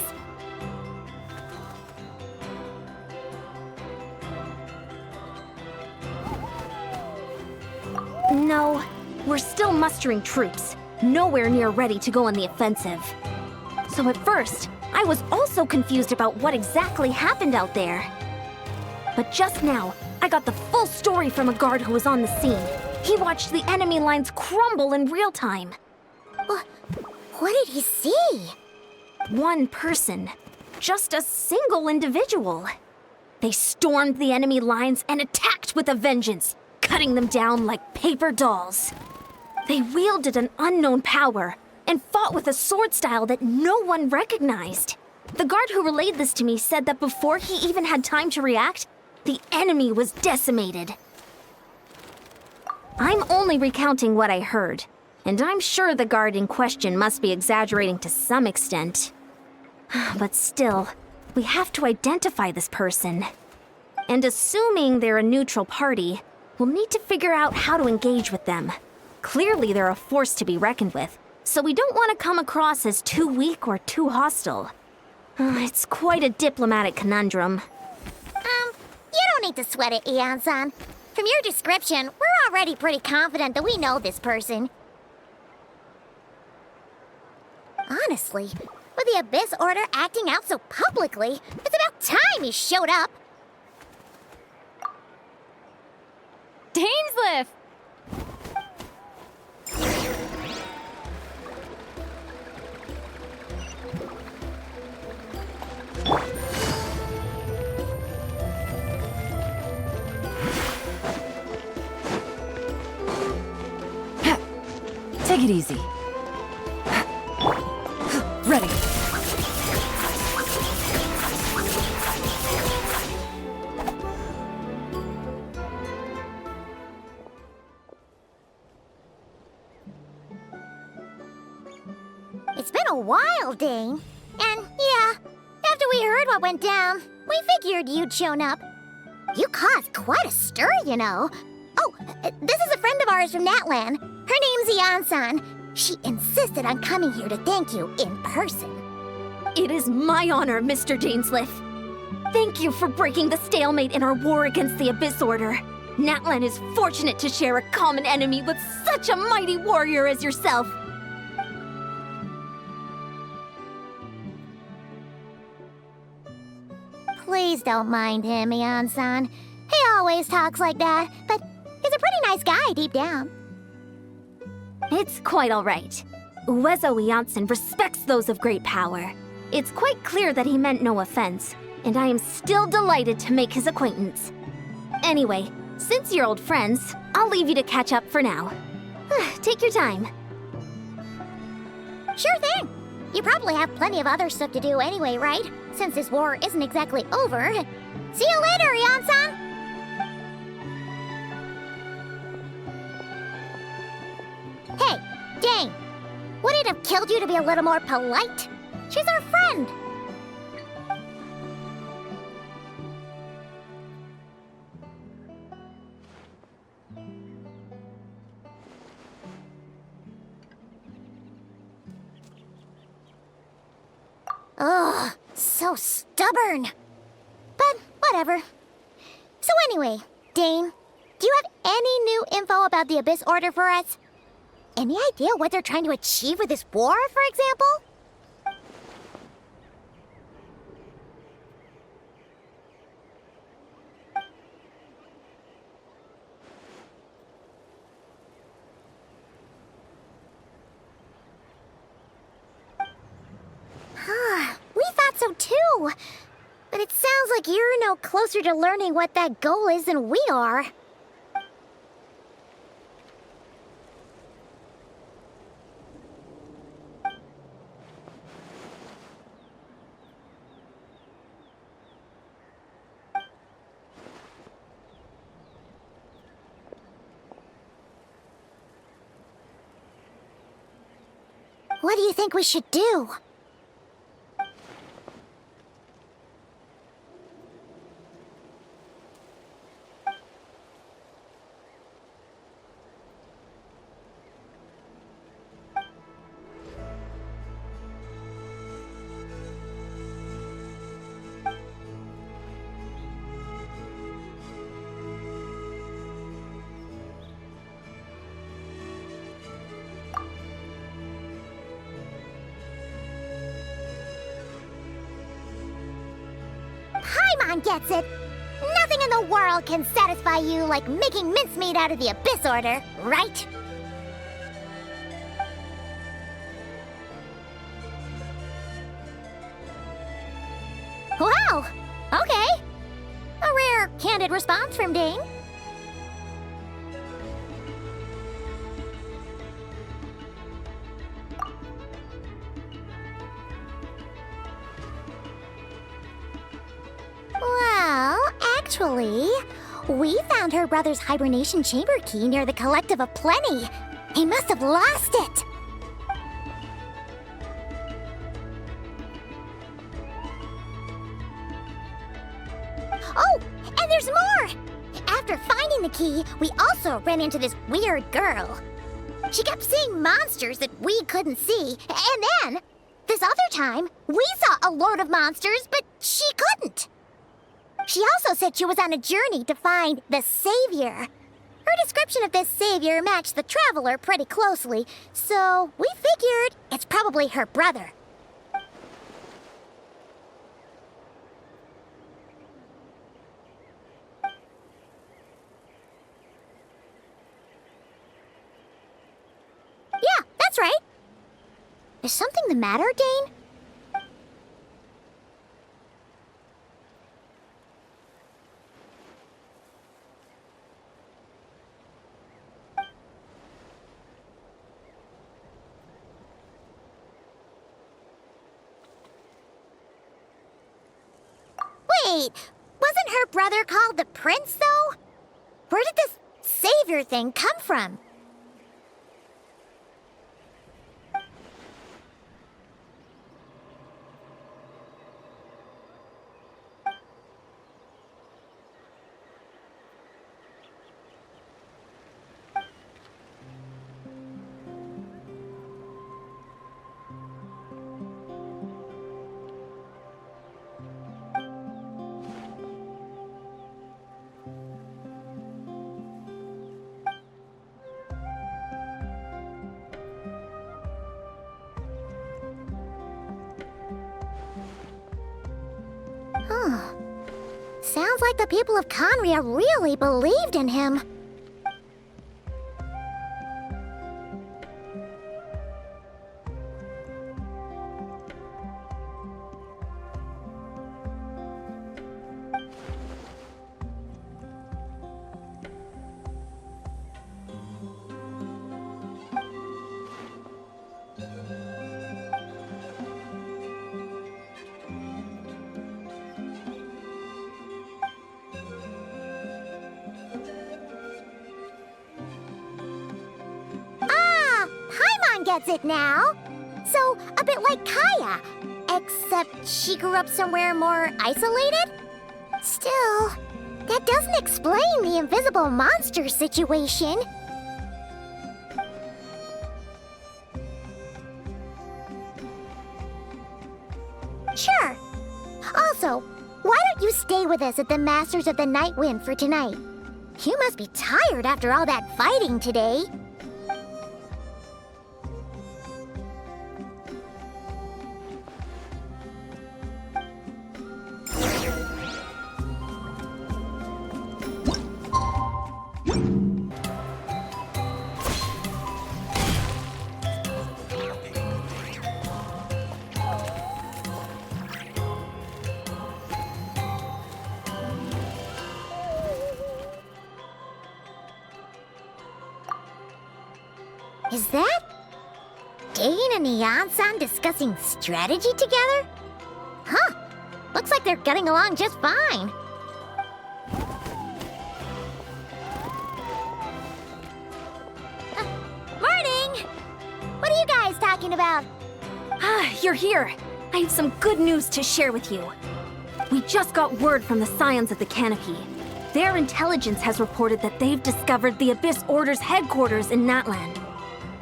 No, we're still mustering troops, nowhere near ready to go on the offensive. So at first, I was also confused about what exactly happened out there. But just now, I got the full story from a guard who was on the scene. He watched the enemy lines crumble in real time. What did he see? One person. Just a single individual. They stormed the enemy lines and attacked with a vengeance, cutting them down like paper dolls. They wielded an unknown power and fought with a sword style that no one recognized. The guard who relayed this to me said that before he even had time to react, the enemy was decimated. I'm only recounting what I heard, and I'm sure the guard in question must be exaggerating to some extent. But still, we have to identify this person. And assuming they're a neutral party, we'll need to figure out how to engage with them. Clearly they're a force to be reckoned with, so we don't want to come across as too weak or too hostile. It's quite a diplomatic conundrum. You don't need to sweat it, Eon-san. From your description, we're already pretty confident that we know this person. Honestly, with the Abyss Order acting out so publicly, it's about time he showed up. Dainsliff! Take it easy. Ready. It's been a while, Dane. And yeah, after we heard what went down, we figured you'd shown up. You caused quite a stir, you know. Oh, this is a friend of ours from Natlan. Her name's Eon-san. She insisted on coming here to thank you in person. It is my honor, Mr. Dainsliff. Thank you for breaking the stalemate in our war against the Abyss Order. Natlan is fortunate to share a common enemy with such a mighty warrior as yourself. Please don't mind him, Eon-san. He always talks like that, but he's a pretty nice guy deep down. It's quite all right. Uezo Janssen respects those of great power. It's quite clear that he meant no offense, and I am still delighted to make his acquaintance. Anyway, since you're old friends, I'll leave you to catch up for now. Take your time. Sure thing. You probably have plenty of other stuff to do anyway, right? Since this war isn't exactly over. See you later, Eon-san! Hey, Dane! Would it have killed you to be a little more polite? She's our friend! Ugh, so stubborn. But whatever. So anyway, Dane, do you have any new info about the Abyss Order for us? Any idea what they're trying to achieve with this war, for example? We thought so too. But it sounds like you're no closer to learning what that goal is than we are. What do you think we should do? Paimon gets it. Nothing in the world can satisfy you like making mincemeat out of the Abyss Order, right? Wow! Okay. A rare, candid response from Dane. Well, actually, we found her brother's hibernation chamber key near the Collective of Plenty. He must have lost it. Oh, and there's more! After finding the key, we also ran into this weird girl. She kept seeing monsters that we couldn't see, and then, this other time, we saw a load of monsters, but she couldn't. She also said she was on a journey to find the Savior. Her description of this Savior matched the Traveler pretty closely, so we figured it's probably her brother. Yeah, that's right. Is something the matter, Dane? Wait, wasn't her brother called the Prince, though? Where did this Savior thing come from? Huh. Sounds like the people of Conria really believed in him. Gets it now. So, a bit like Kaya, except she grew up somewhere more isolated? Still, that doesn't explain the invisible monster situation. Sure. Also, why don't you stay with us at the Masters of the Night Wind for tonight? You must be tired after all that fighting today. Is that Dane and Neon-san discussing strategy together? Huh. Looks like they're getting along just fine. Morning! What are you guys talking about? Ah, you're here. I have some good news to share with you. We just got word from the Scions of the Canopy. Their intelligence has reported that they've discovered the Abyss Order's headquarters in Natlan.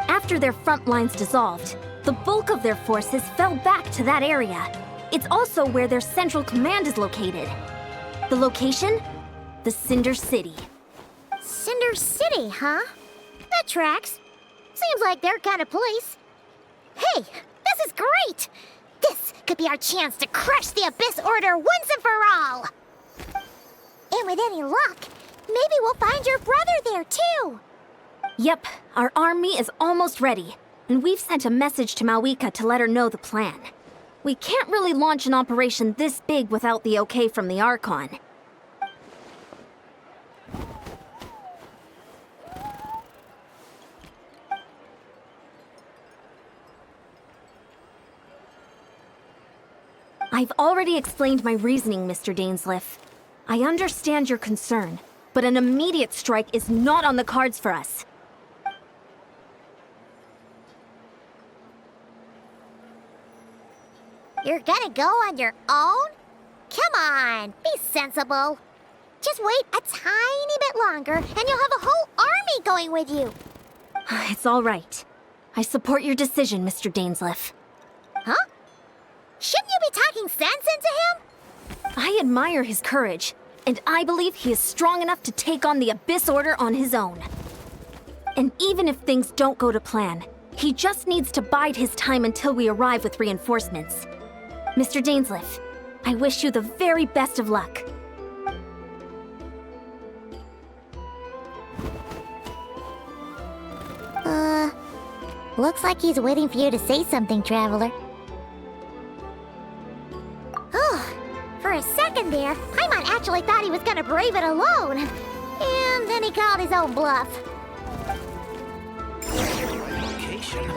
After their front lines dissolved, the bulk of their forces fell back to that area. It's also where their central command is located. The location? The Cinder City. Cinder City, huh? That tracks. Seems like their kind of place. Hey, this is great! This could be our chance to crush the Abyss Order once and for all! And with any luck, maybe we'll find your brother there too. Yep, our army is almost ready, and we've sent a message to Malwika to let her know the plan. We can't really launch an operation this big without the okay from the Archon. I've already explained my reasoning, Mr. Dainsleif. I understand your concern, but an immediate strike is not on the cards for us. You're gonna go on your own? Come on, be sensible. Just wait a tiny bit longer and you'll have a whole army going with you. It's all right. I support your decision, Mr. Dainsleif. Huh? Shouldn't you be talking sense into him? I admire his courage, and I believe he is strong enough to take on the Abyss Order on his own. And even if things don't go to plan, he just needs to bide his time until we arrive with reinforcements. Mr. Dainsleif, I wish you the very best of luck. Looks like he's waiting for you to say something, Traveler. Oh, for a second there, Paimon actually thought he was gonna brave it alone. And then he called his own bluff. Location.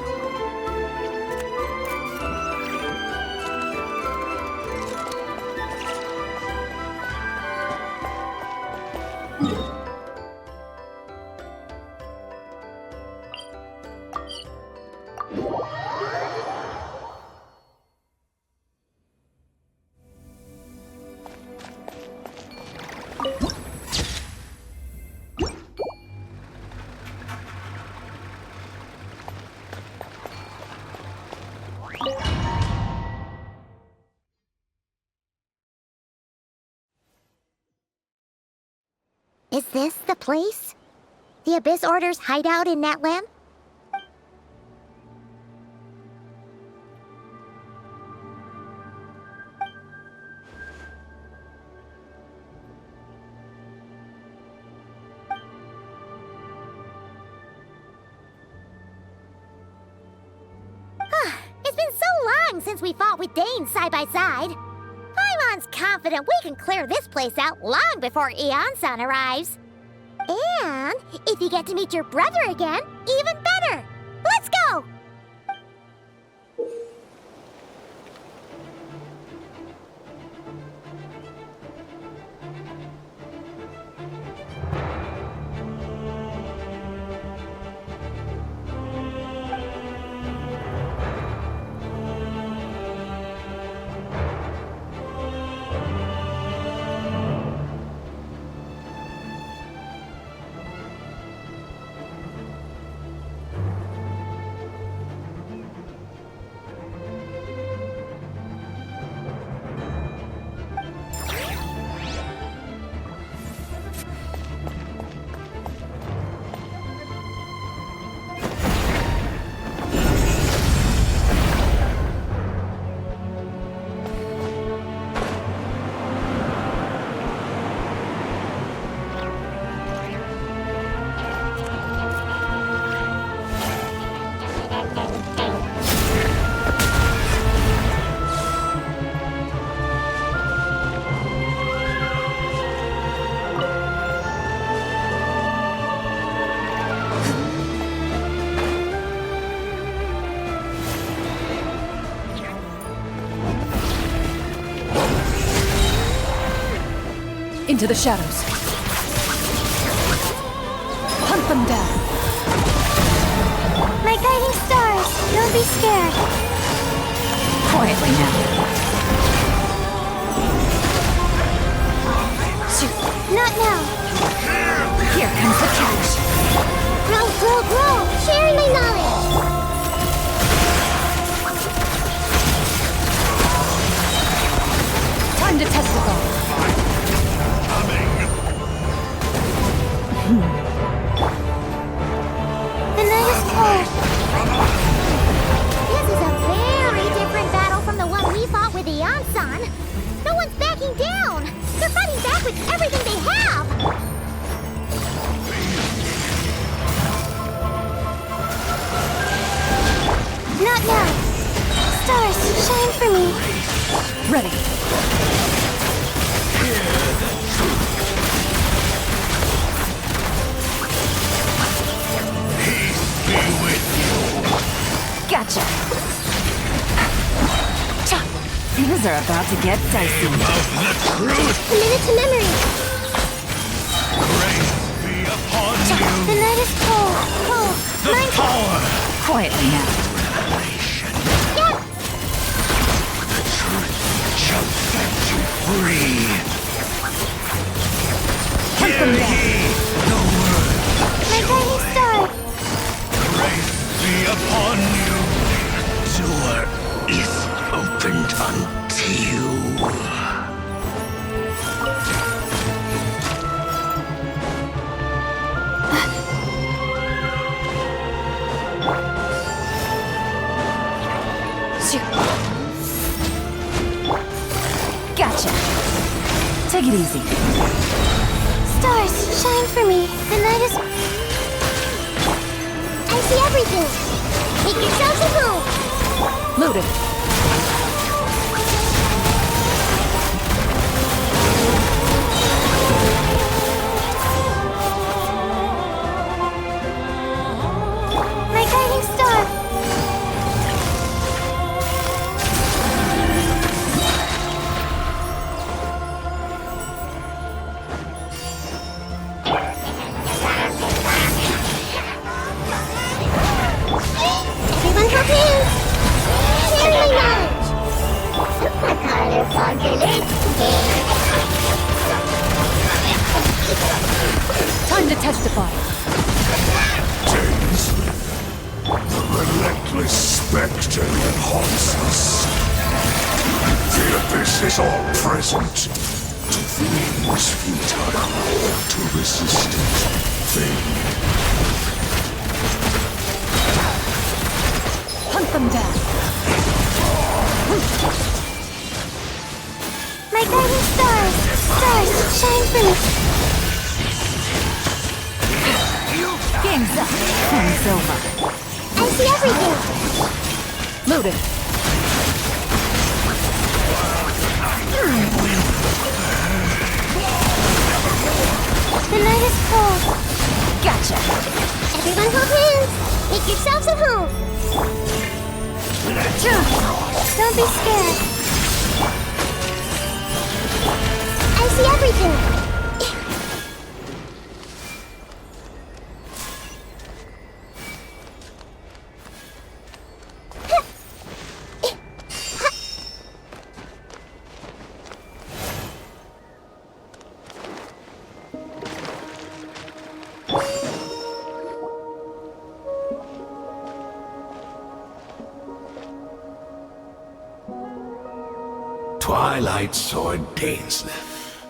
Is this the place? The Abyss Order's hideout in Natlan? It's been so long since we fought with Dane side by side. Paimon's confident we can clear this place out long before Eon-san arrives. And if you get to meet your brother again, even better. Let's go! Into the shadows. Hunt them down. My guiding stars, don't be scared. Quietly now. Shoot. Not now. Here comes the catch. Grow, grow, grow. Sharing my knowledge. Time to test the ball. The night is cold. This is a very different battle from the one we fought with Eon-san. No one's backing down. They're fighting back with everything they have. for me. Ready. Gotcha. Things are about to get dicey. A minute to memory. The night is cold. Mind Power! Quietly now. Yeah. The truth shall set you free. Hunt them down. My guiding star. Grace be upon you. Door is opened unto you. Gotcha. Take it easy. Stars, shine for me. The night is... I see everything. Make yourselves at home. Loaded. My guiding star. Everyone hold hands. Share my knowledge. Time to testify. The relentless spectre that haunts us. The abyss is all present. To flee is futile. To resist it, vain. Hunt them down. My guiding stars. Stars, shine for me. Game's up. Time's over. I see everything. Loaded. The night is cold. Gotcha. Everyone hold hands. Make yourselves at home. Don't be scared. I see everything. Twilight Sword Dainsleif.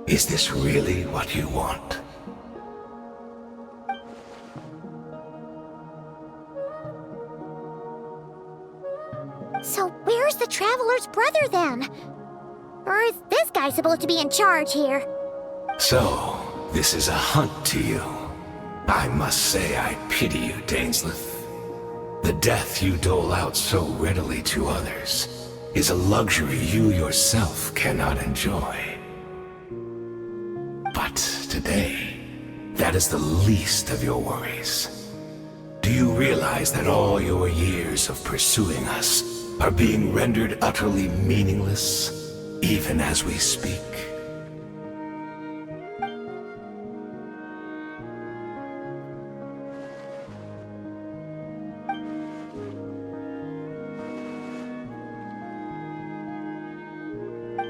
Is this really what you want? So where's the Traveler's brother then? Or is this guy supposed to be in charge here? So, this is a hunt to you. I must say I pity you, Dainsleif. The death you dole out so readily to others is a luxury you yourself cannot enjoy. But today, that is the least of your worries. Do you realize that all your years of pursuing us are being rendered utterly meaningless, even as we speak?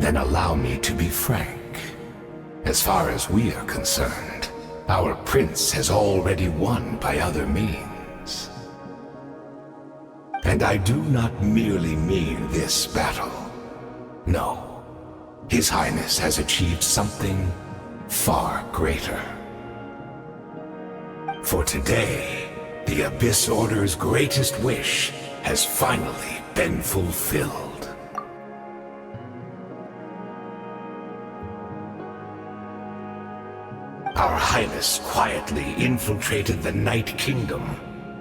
Then allow me to be frank. As far as we are concerned, our prince has already won by other means. And I do not merely mean this battle. No, His Highness has achieved something far greater. For today, the Abyss Order's greatest wish has finally been fulfilled. Our Highness quietly infiltrated the Night Kingdom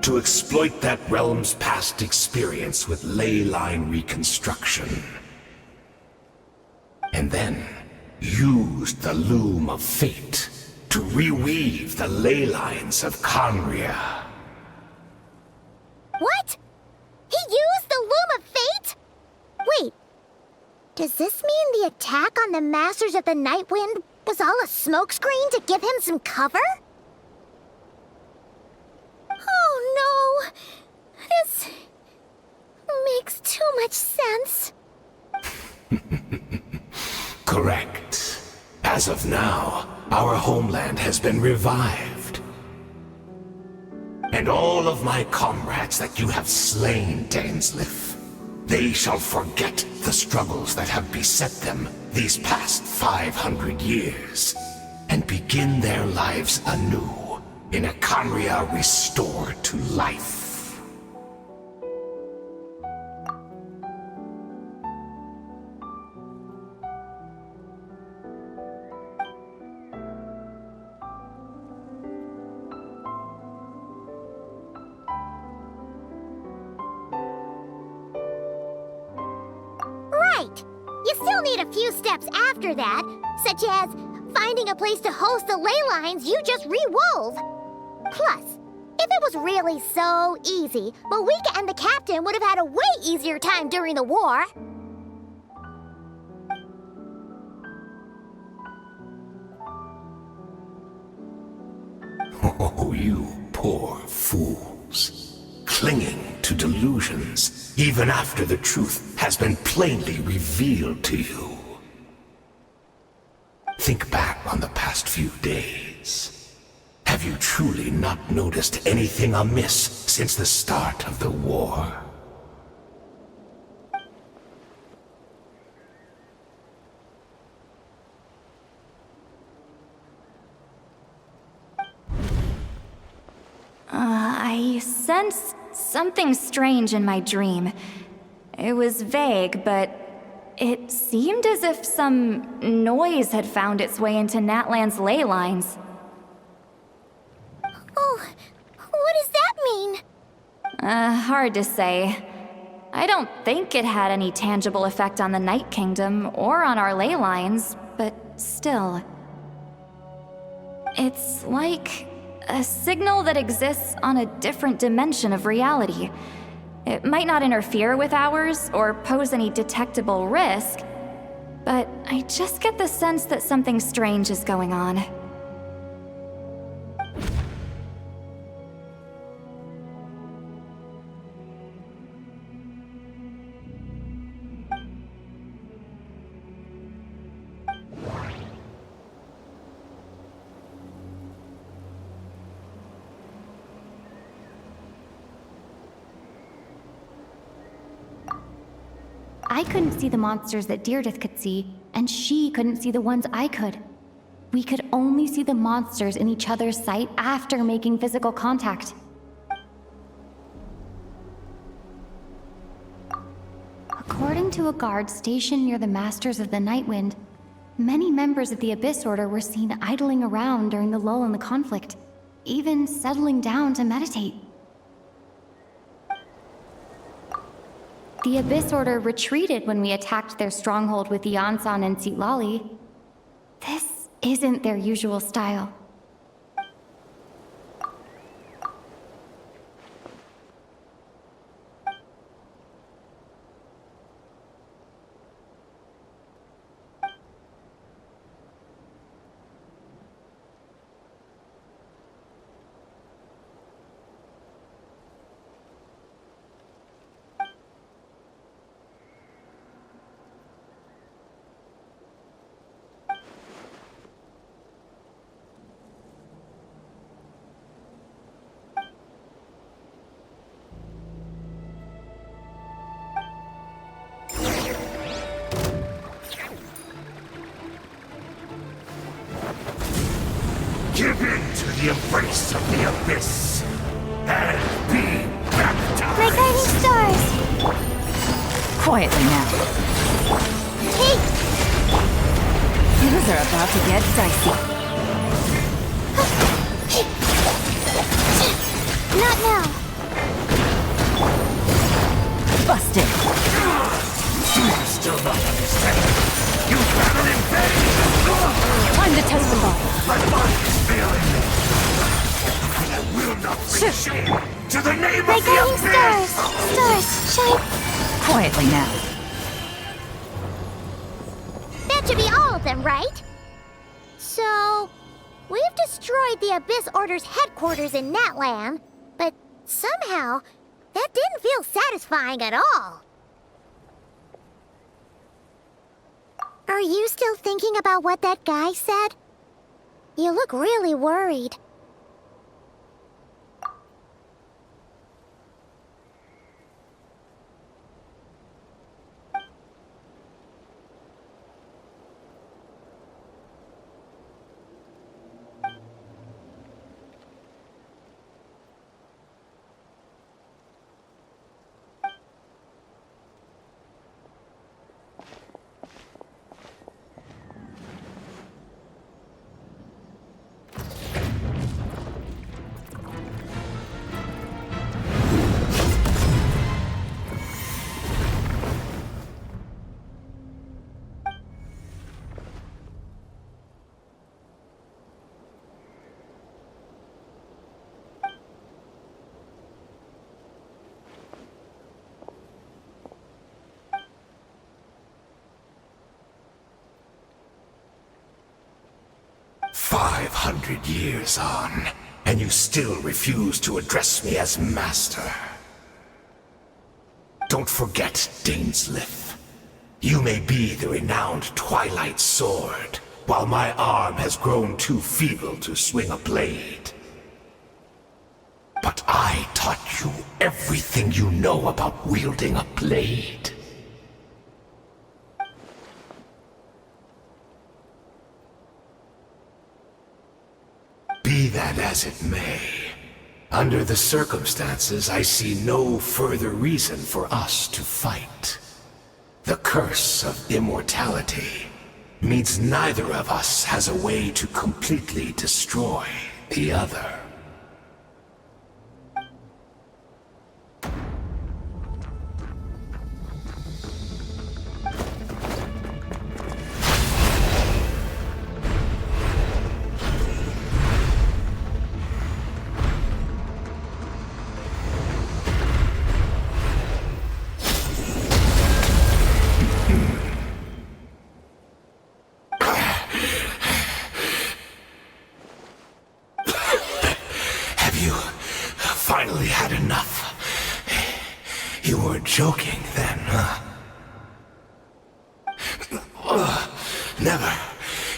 to exploit that realm's past experience with ley line reconstruction. And then used the loom of fate to reweave the ley lines of Conria. What? He used the Loom of Fate? Wait, does this mean the attack on the Masters of the Nightwind was all a smokescreen to give him some cover? Oh no! This makes too much sense. Correct. As of now, our homeland has been revived. And all of my comrades that you have slain, Dainsleif, they shall forget the struggles that have beset them these past 500 years, and begin their lives anew in a Conria restored to life. Right! You still need a few steps after that, such as finding a place to host the ley lines you just re-wove. Plus, if it was really so easy, Moika and the captain would have had a way easier time during the war. Oh, you poor fools. Clinging to delusions, even after the truth has been plainly revealed to you. Think back on the past few days. Have you truly not noticed anything amiss since the start of the war? I sensed something strange in my dream. It was vague, but it seemed as if some noise had found its way into Natlan's ley lines. Oh, what does that mean? Hard to say. I don't think it had any tangible effect on the Night Kingdom or on our ley lines, but still. It's like a signal that exists on a different dimension of reality. It might not interfere with ours or pose any detectable risk, but I just get the sense that something strange is going on. I couldn't see the monsters that Deirdre could see, and she couldn't see the ones I could. We could only see the monsters in each other's sight after making physical contact. According to a guard stationed near the Masters of the Nightwind, many members of the Abyss Order were seen idling around during the lull in the conflict, even settling down to meditate. The Abyss Order retreated when we attacked their stronghold with Yansan and Sitlali. This isn't their usual style. Give in to the embrace of the Abyss, and be baptized! My guiding stars! Quietly now. Hey! Things are about to get dicey. Not now. My body is failing me. And I will not bring shame to the name My of the guiding Abyss! stars! Stars, shine! Quietly now. That should be all of them, right? So, we've destroyed the Abyss Order's headquarters in Natlan, but somehow, that didn't feel satisfying at all. Are you still thinking about what that guy said? You look really worried. Years on, and you still refuse to address me as Master. Don't forget, Dainsleif. You may be the renowned Twilight Sword, while my arm has grown too feeble to swing a blade. But I taught you everything you know about wielding a blade. Be that as it may, under the circumstances, I see no further reason for us to fight. The curse of immortality means neither of us has a way to completely destroy the other. Finally had enough. You weren't joking then, huh? Never,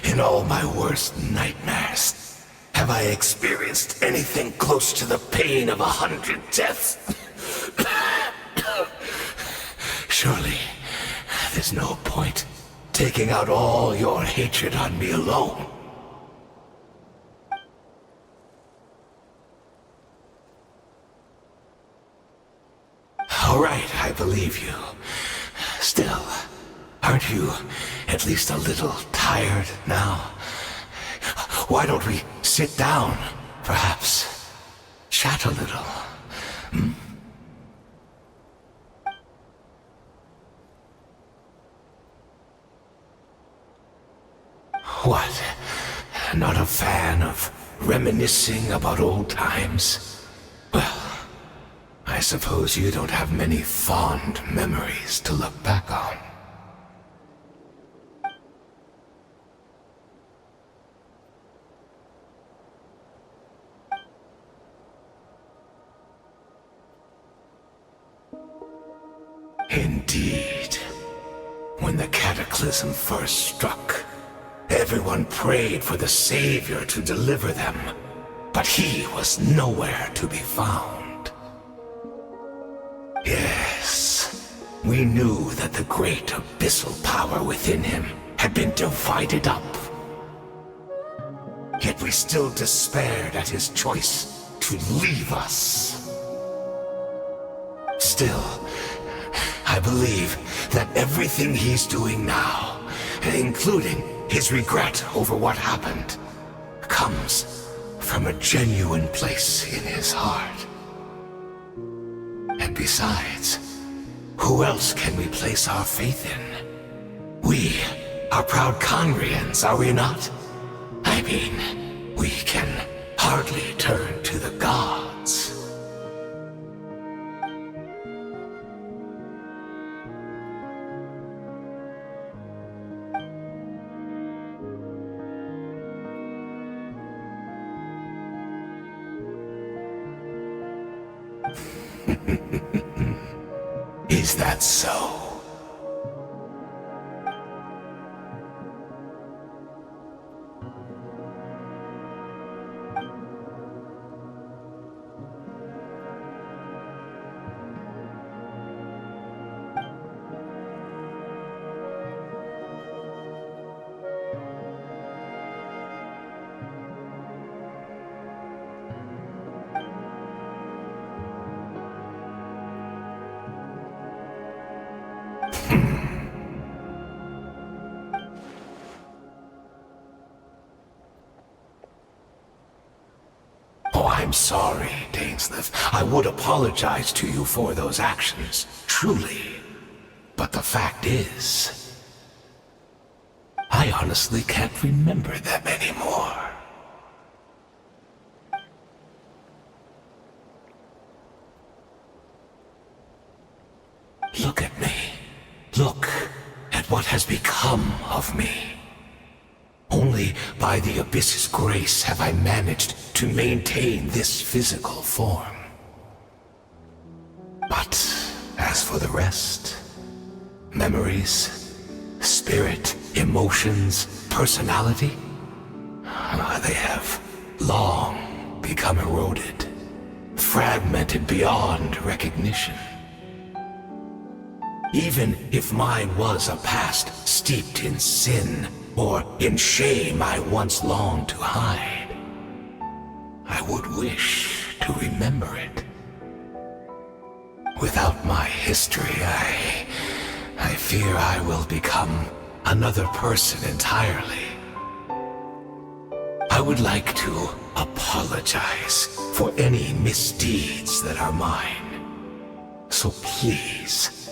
in all my worst nightmares, have I experienced anything close to the pain of 100 deaths. Surely, there's no point taking out all your hatred on me alone. All right, I believe you. Still, aren't you at least a little tired now? Why don't we sit down, perhaps? Chat a little. Hmm? What? Not a fan of reminiscing about old times? Well, I suppose you don't have many fond memories to look back on. Indeed. When the cataclysm first struck, everyone prayed for the Savior to deliver them, but he was nowhere to be found. Yes, we knew that the great abyssal power within him had been divided up. Yet we still despaired at his choice to leave us. Still, I believe that everything he's doing now, including his regret over what happened, comes from a genuine place in his heart. And besides, who else can we place our faith in? We are proud Conrians, are we not? I mean, can hardly turn to the gods. Is that so? Oh, I'm sorry, Dainsleif. I would apologize to you for those actions, truly. But the fact is, I honestly can't remember them anymore. Look at me. Look at what has become of me. Only by the Abyss's grace have I managed to maintain this physical form. But as for the rest, memories, spirit, emotions, personality, they have long become eroded, fragmented beyond recognition. Even if mine was a past steeped in sin, or in shame I once longed to hide, I would wish to remember it. Without my history, I fear I will become another person entirely. I would like to apologize for any misdeeds that are mine. So please,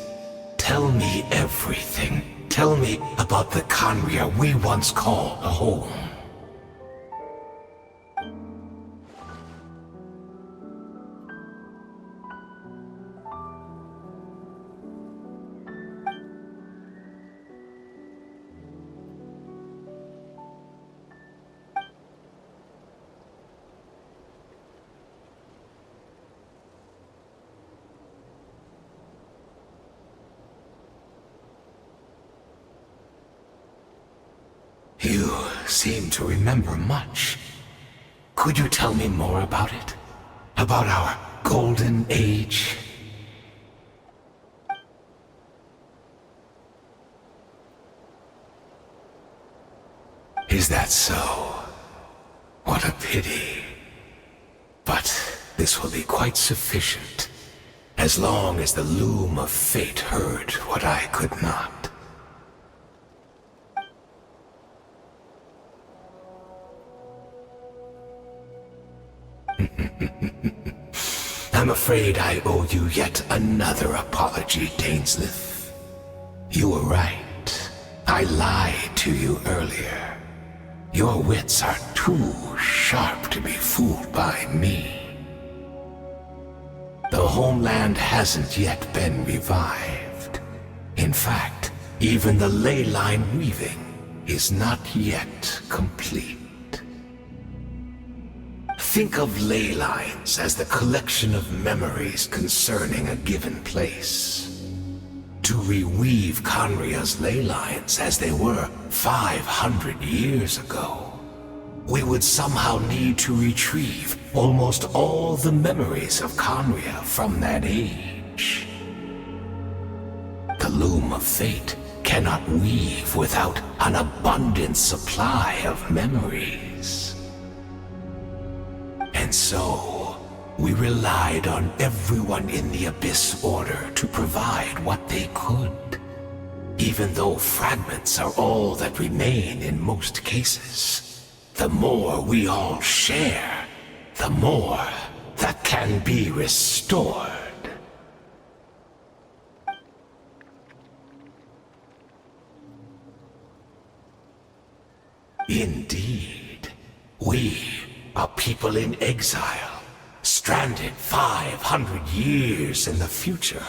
tell me everything. Tell me about the Khaenri'ah we once called a home. You seem to remember much. Could you tell me more about it? About our golden age? Is that so? What a pity. But this will be quite sufficient, as long as the loom of fate heard what I could not. I'm afraid I owe you yet another apology, Dainsleif. You were right. I lied to you earlier. Your wits are too sharp to be fooled by me. The homeland hasn't yet been revived. In fact, even the ley line weaving is not yet complete. Think of ley lines as the collection of memories concerning a given place. To reweave Khaenri'ah's ley lines as they were 500 years ago, we would somehow need to retrieve almost all the memories of Khaenri'ah from that age. The loom of fate cannot weave without an abundant supply of memories. And so, we relied on everyone in the Abyss Order to provide what they could, even though fragments are all that remain in most cases. The more we all share, the more that can be restored. Indeed, we people in exile, stranded 500 years in the future,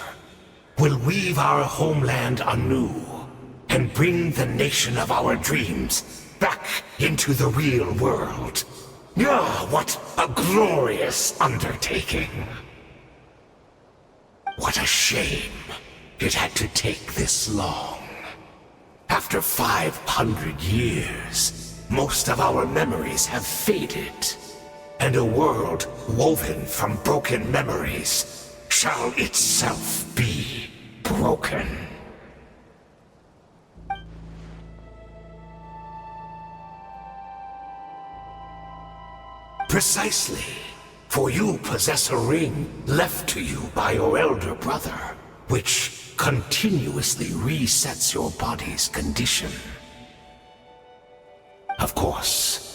will weave our homeland anew and bring the nation of our dreams back into the real world. Ah, what a glorious undertaking! What a shame it had to take this long. After 500 years, most of our memories have faded, and a world woven from broken memories shall itself be broken. Precisely, for you possess a ring left to you by your elder brother, which continuously resets your body's condition. Of course,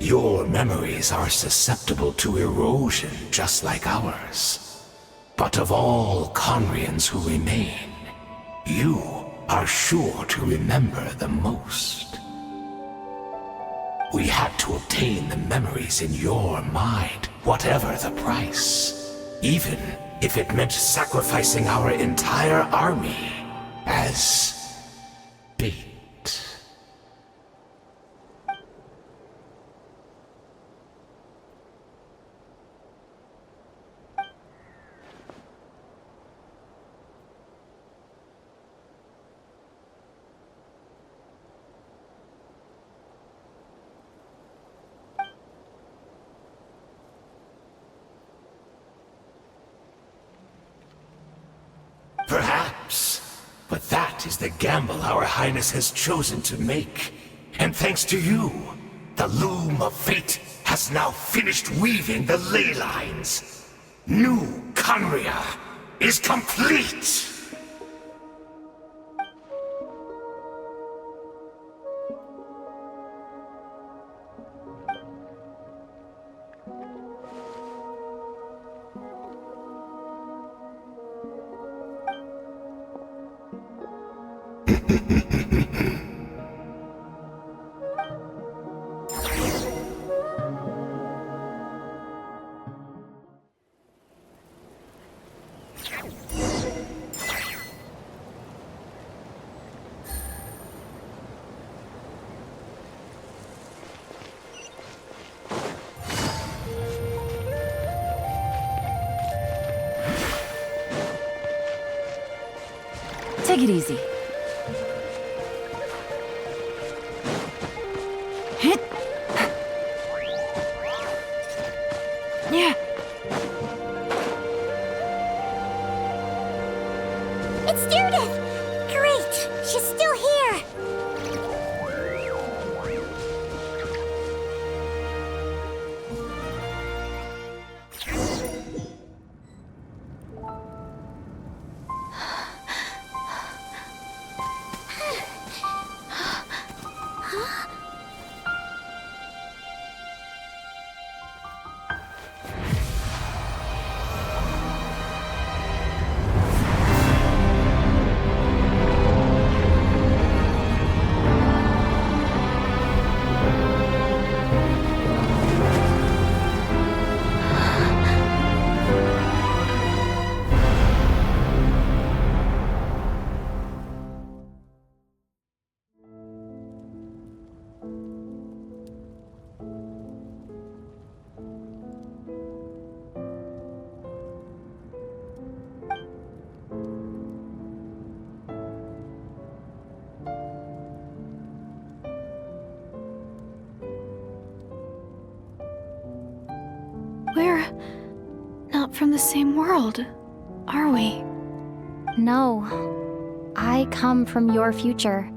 your memories are susceptible to erosion just like ours. But of all Conrians who remain, you are sure to remember the most. We had to obtain the memories in your mind, whatever the price. Even if it meant sacrificing our entire army as bait. Perhaps, but that is the gamble our Highness has chosen to make. And thanks to you, the loom of fate has now finished weaving the ley lines. New Conria is complete! Take it easy. Hit. Yeah. It's Judith! Great! She's still here! We're not from the same world, are we? No. I come from your future.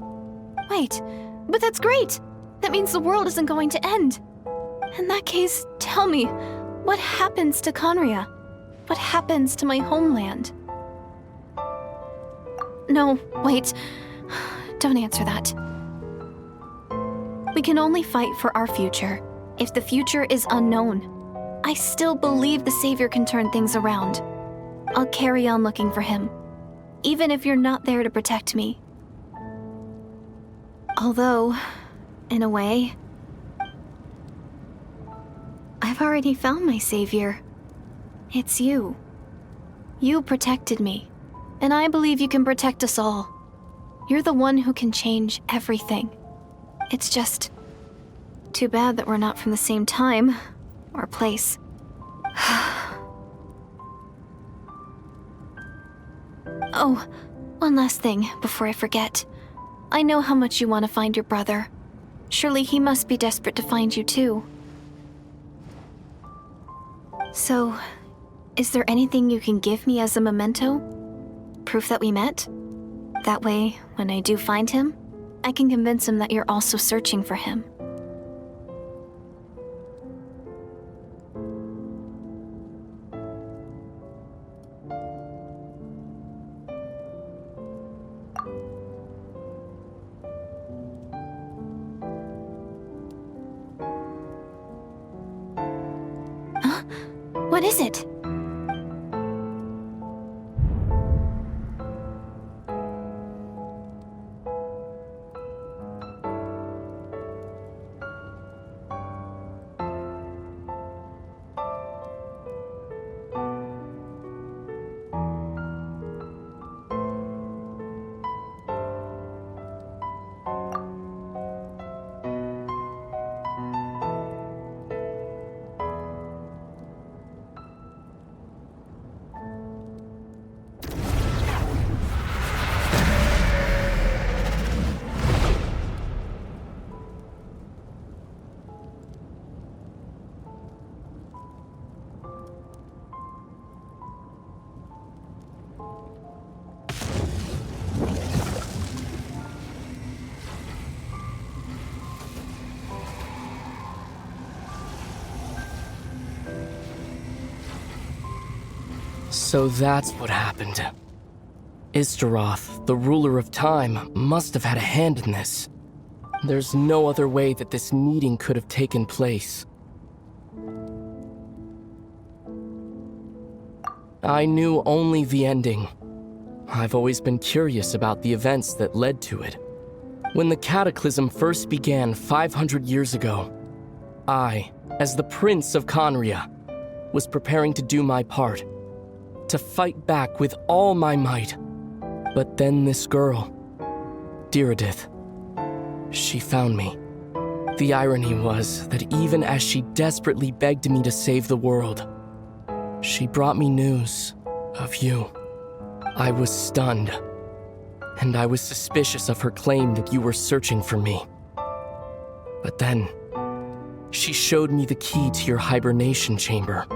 Wait, but that's great! That means the world isn't going to end. In that case, tell me, what happens to Conria? What happens to my homeland? No, wait. Don't answer that. We can only fight for our future. If the future is unknown, I still believe the Savior can turn things around. I'll carry on looking for him, even if you're not there to protect me. Although, in a way, I've I've already found my savior. It's you. You protected me, and I believe you can protect us all. You're the one who can change everything. It's just too bad that we're not from the same time or place. Oh, one last thing before I forget. I know how much you want to find your brother. Surely he must be desperate to find you too. So, is there anything you can give me as a memento? Proof that we met? That way, when I do find him, I can convince him that you're also searching for him. Huh? What is it? So that's what happened. Istaroth, the ruler of time, must have had a hand in this. There's no other way that this meeting could have taken place. I knew only the ending. I've always been curious about the events that led to it. When the Cataclysm first began 500 years ago, I, as the Prince of Conria, was preparing to do my part, to fight back with all my might. But then this girl, Diridith, she found me. The irony was that even as she desperately begged me to save the world, she brought me news of you. I was stunned, and I was suspicious of her claim that you were searching for me. But then, she showed me the key to your hibernation chamber.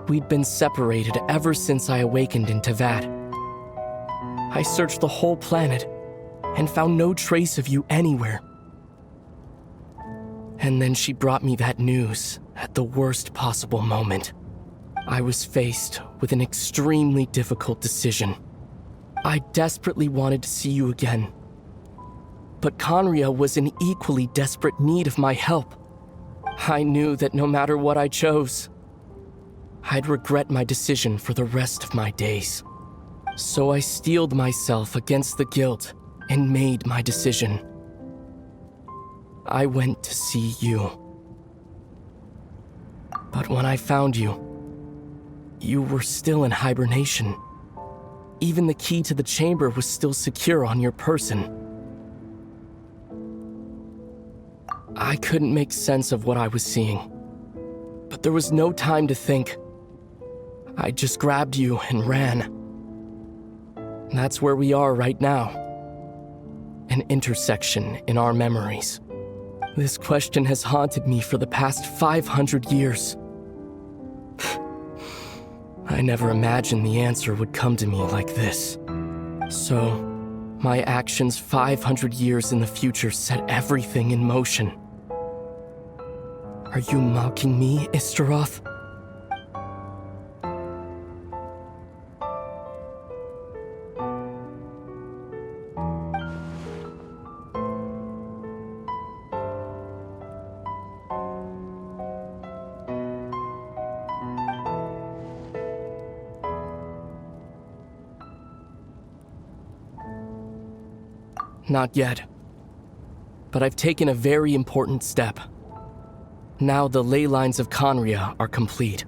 We'd been separated ever since I awakened in Tevat. I searched the whole planet and found no trace of you anywhere. And then she brought me that news at the worst possible moment. I was faced with an extremely difficult decision. I desperately wanted to see you again. But Conria was in equally desperate need of my help. I knew that no matter what I chose, I'd regret my decision for the rest of my days. So I steeled myself against the guilt and made my decision. I went to see you. But when I found you, you were still in hibernation. Even the key to the chamber was still secure on your person. I couldn't make sense of what I was seeing, but there was no time to think. I just grabbed you and ran. That's where we are right now. An intersection in our memories. This question has haunted me for the past 500 years. I never imagined the answer would come to me like this. So, my actions 500 years in the future set everything in motion. Are you mocking me, Istaroth? Not yet. But I've taken a very important step. Now the ley lines of Conria are complete.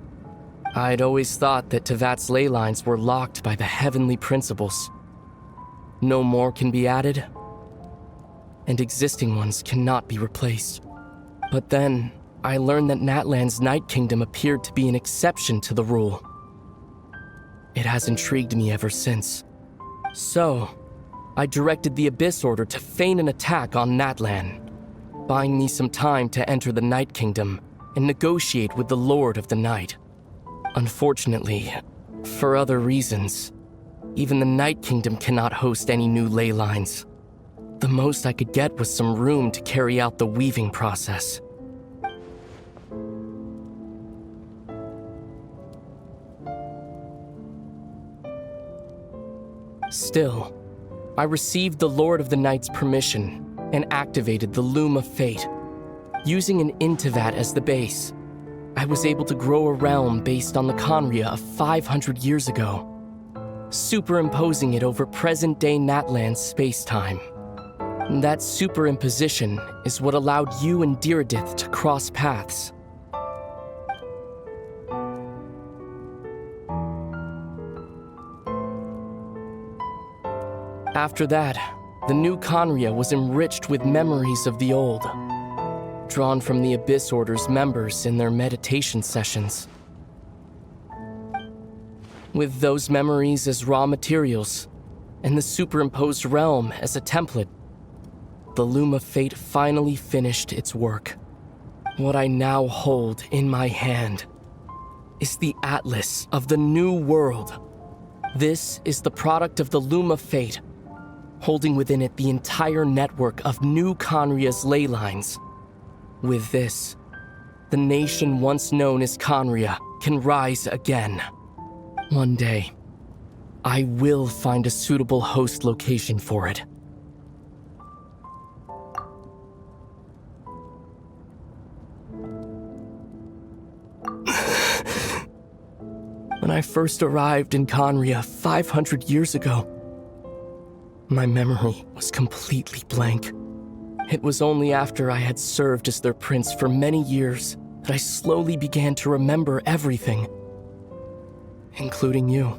I'd always thought that Tevat's ley lines were locked by the heavenly principles. No more can be added, and existing ones cannot be replaced. But then, I learned that Natlan's Night Kingdom appeared to be an exception to the rule. It has intrigued me ever since. So, I directed the Abyss Order to feign an attack on Natlan, buying me some time to enter the Night Kingdom and negotiate with the Lord of the Night. Unfortunately, for other reasons, even the Night Kingdom cannot host any new ley lines. The most I could get was some room to carry out the weaving process. Still, I received the Lord of the Night's permission and activated the Loom of Fate. Using an Intivat as the base, I was able to grow a realm based on the Conria of 500 years ago, superimposing it over present-day Natlan's space-time. That superimposition is what allowed you and Diridith to cross paths. After that, the new Conria was enriched with memories of the old, drawn from the Abyss Order's members in their meditation sessions. With those memories as raw materials, and the superimposed realm as a template, the Loom of Fate finally finished its work. What I now hold in my hand is the Atlas of the New World. This is the product of the Loom of Fate, holding within it the entire network of new Conria's ley lines. With this, the nation once known as Conria can rise again. One day, I will find a suitable host location for it. When I first arrived in Conria 500 years ago, my memory was completely blank. It was only after I had served as their prince for many years that I slowly began to remember everything, including you.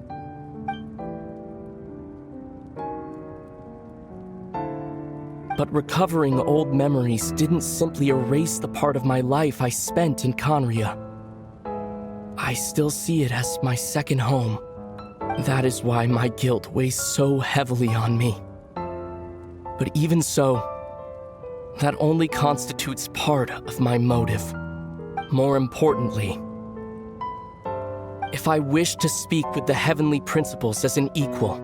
But recovering old memories didn't simply erase the part of my life I spent in Conria. I still see it as my second home. That is why my guilt weighs so heavily on me. But even so, that only constitutes part of my motive. More importantly, if I wish to speak with the heavenly principles as an equal,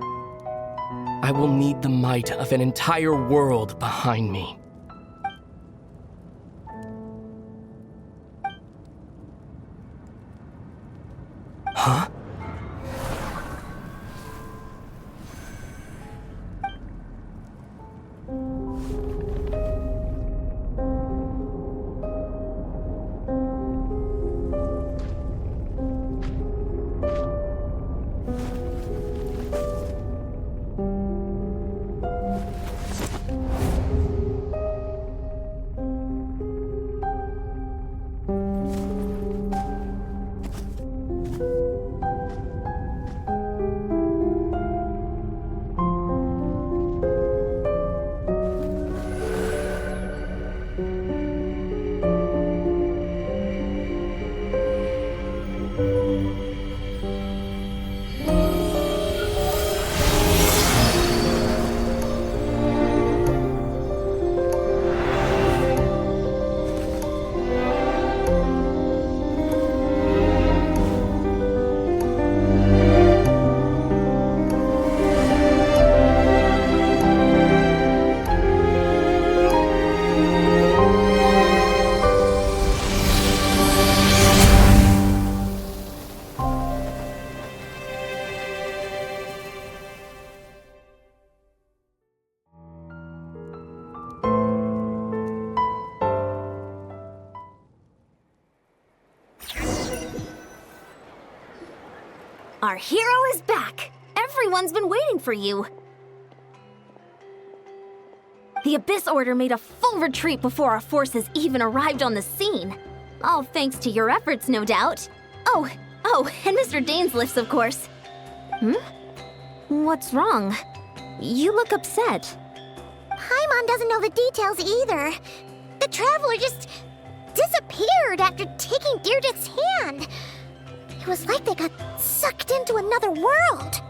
I will need the might of an entire world behind me. Huh? Our hero is back! Everyone's been waiting for you! The Abyss Order made a full retreat before our forces even arrived on the scene. All thanks to your efforts, no doubt. Oh, and Mr. Dainsliff's, of course. What's wrong? You look upset. Paimon doesn't know the details either. The Traveler just disappeared after taking Deirdre's hand. It was like they got sucked into another world.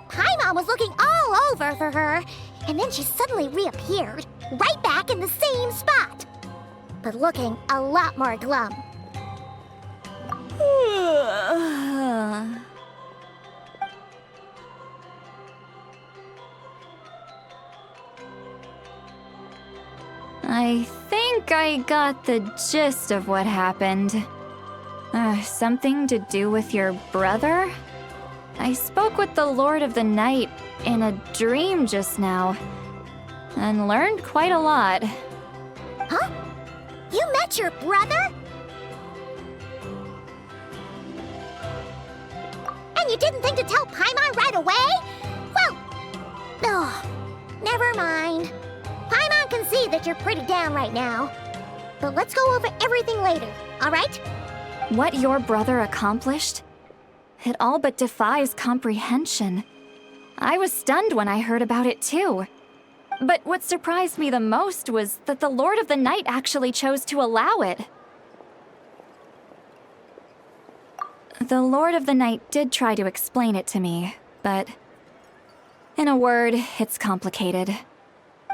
Paimon was looking all over for her, and then she suddenly reappeared, right back in the same spot. But looking a lot more glum. I think I got the gist of what happened. Something to do with your brother? I spoke with the Lord of the Night in a dream just now, and learned quite a lot. Huh? You met your brother? And you didn't think to tell Paimon right away? Well, never mind. Paimon can see that you're pretty down right now. But let's go over everything later, alright? What your brother accomplished? It all but defies comprehension. I was stunned when I heard about it too. But what surprised me the most was that the Lord of the Night actually chose to allow it. The Lord of the Night did try to explain it to me, but in a word, it's complicated.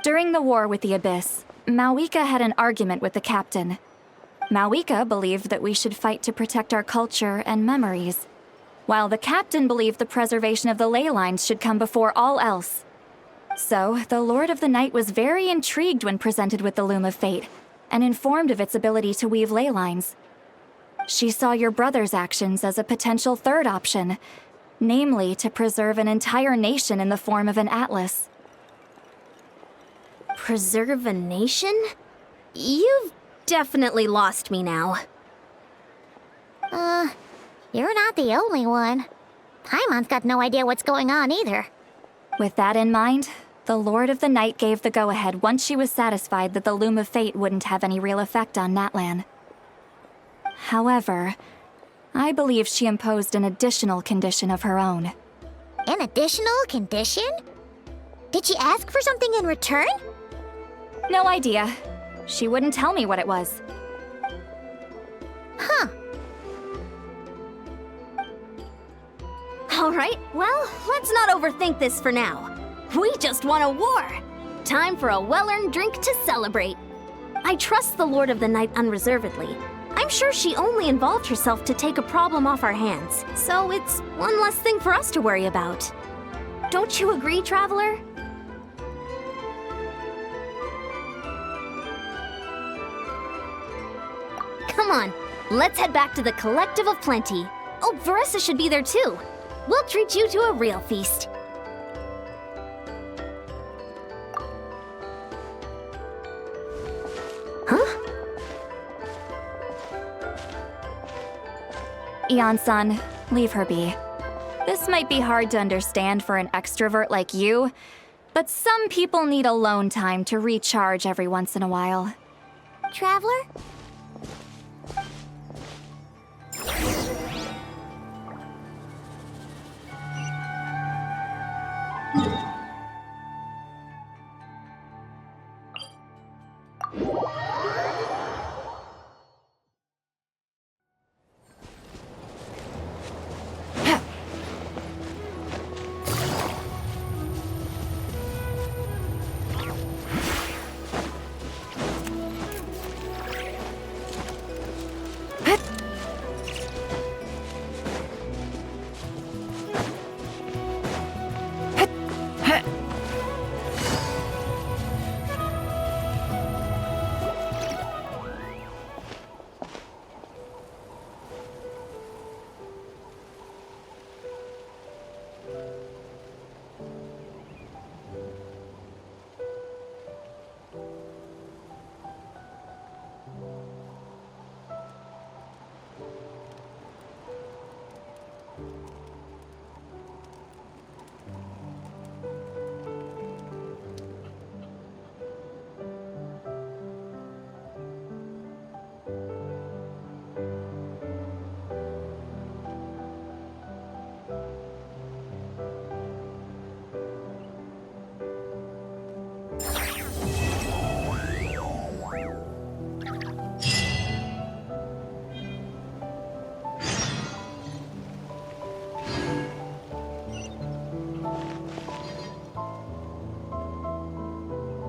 During the war with the Abyss, Mawika had an argument with the captain. Mawika believed that we should fight to protect our culture and memories, while the captain believed the preservation of the ley lines should come before all else. So, the Lord of the Night was very intrigued when presented with the Loom of Fate, and informed of its ability to weave ley lines. She saw your brother's actions as a potential third option, namely to preserve an entire nation in the form of an atlas. Preserve a nation? You've definitely lost me now. You're not the only one. Paimon's got no idea what's going on either. With that in mind, the Lord of the Night gave the go-ahead once she was satisfied that the Loom of Fate wouldn't have any real effect on Natlan. However, I believe she imposed an additional condition of her own. An additional condition? Did she ask for something in return? No idea. She wouldn't tell me what it was. Huh. Alright, well, let's not overthink this for now. We just won a war! Time for a well-earned drink to celebrate. I trust the Lord of the Night unreservedly. I'm sure she only involved herself to take a problem off our hands, so it's one less thing for us to worry about. Don't you agree, Traveler? Come on, let's head back to the Collective of Plenty. Oh, Veressa should be there too. We'll treat you to a real feast. Huh? Ian-san, leave her be. This might be hard to understand for an extrovert like you, but some people need alone time to recharge every once in a while. Traveler?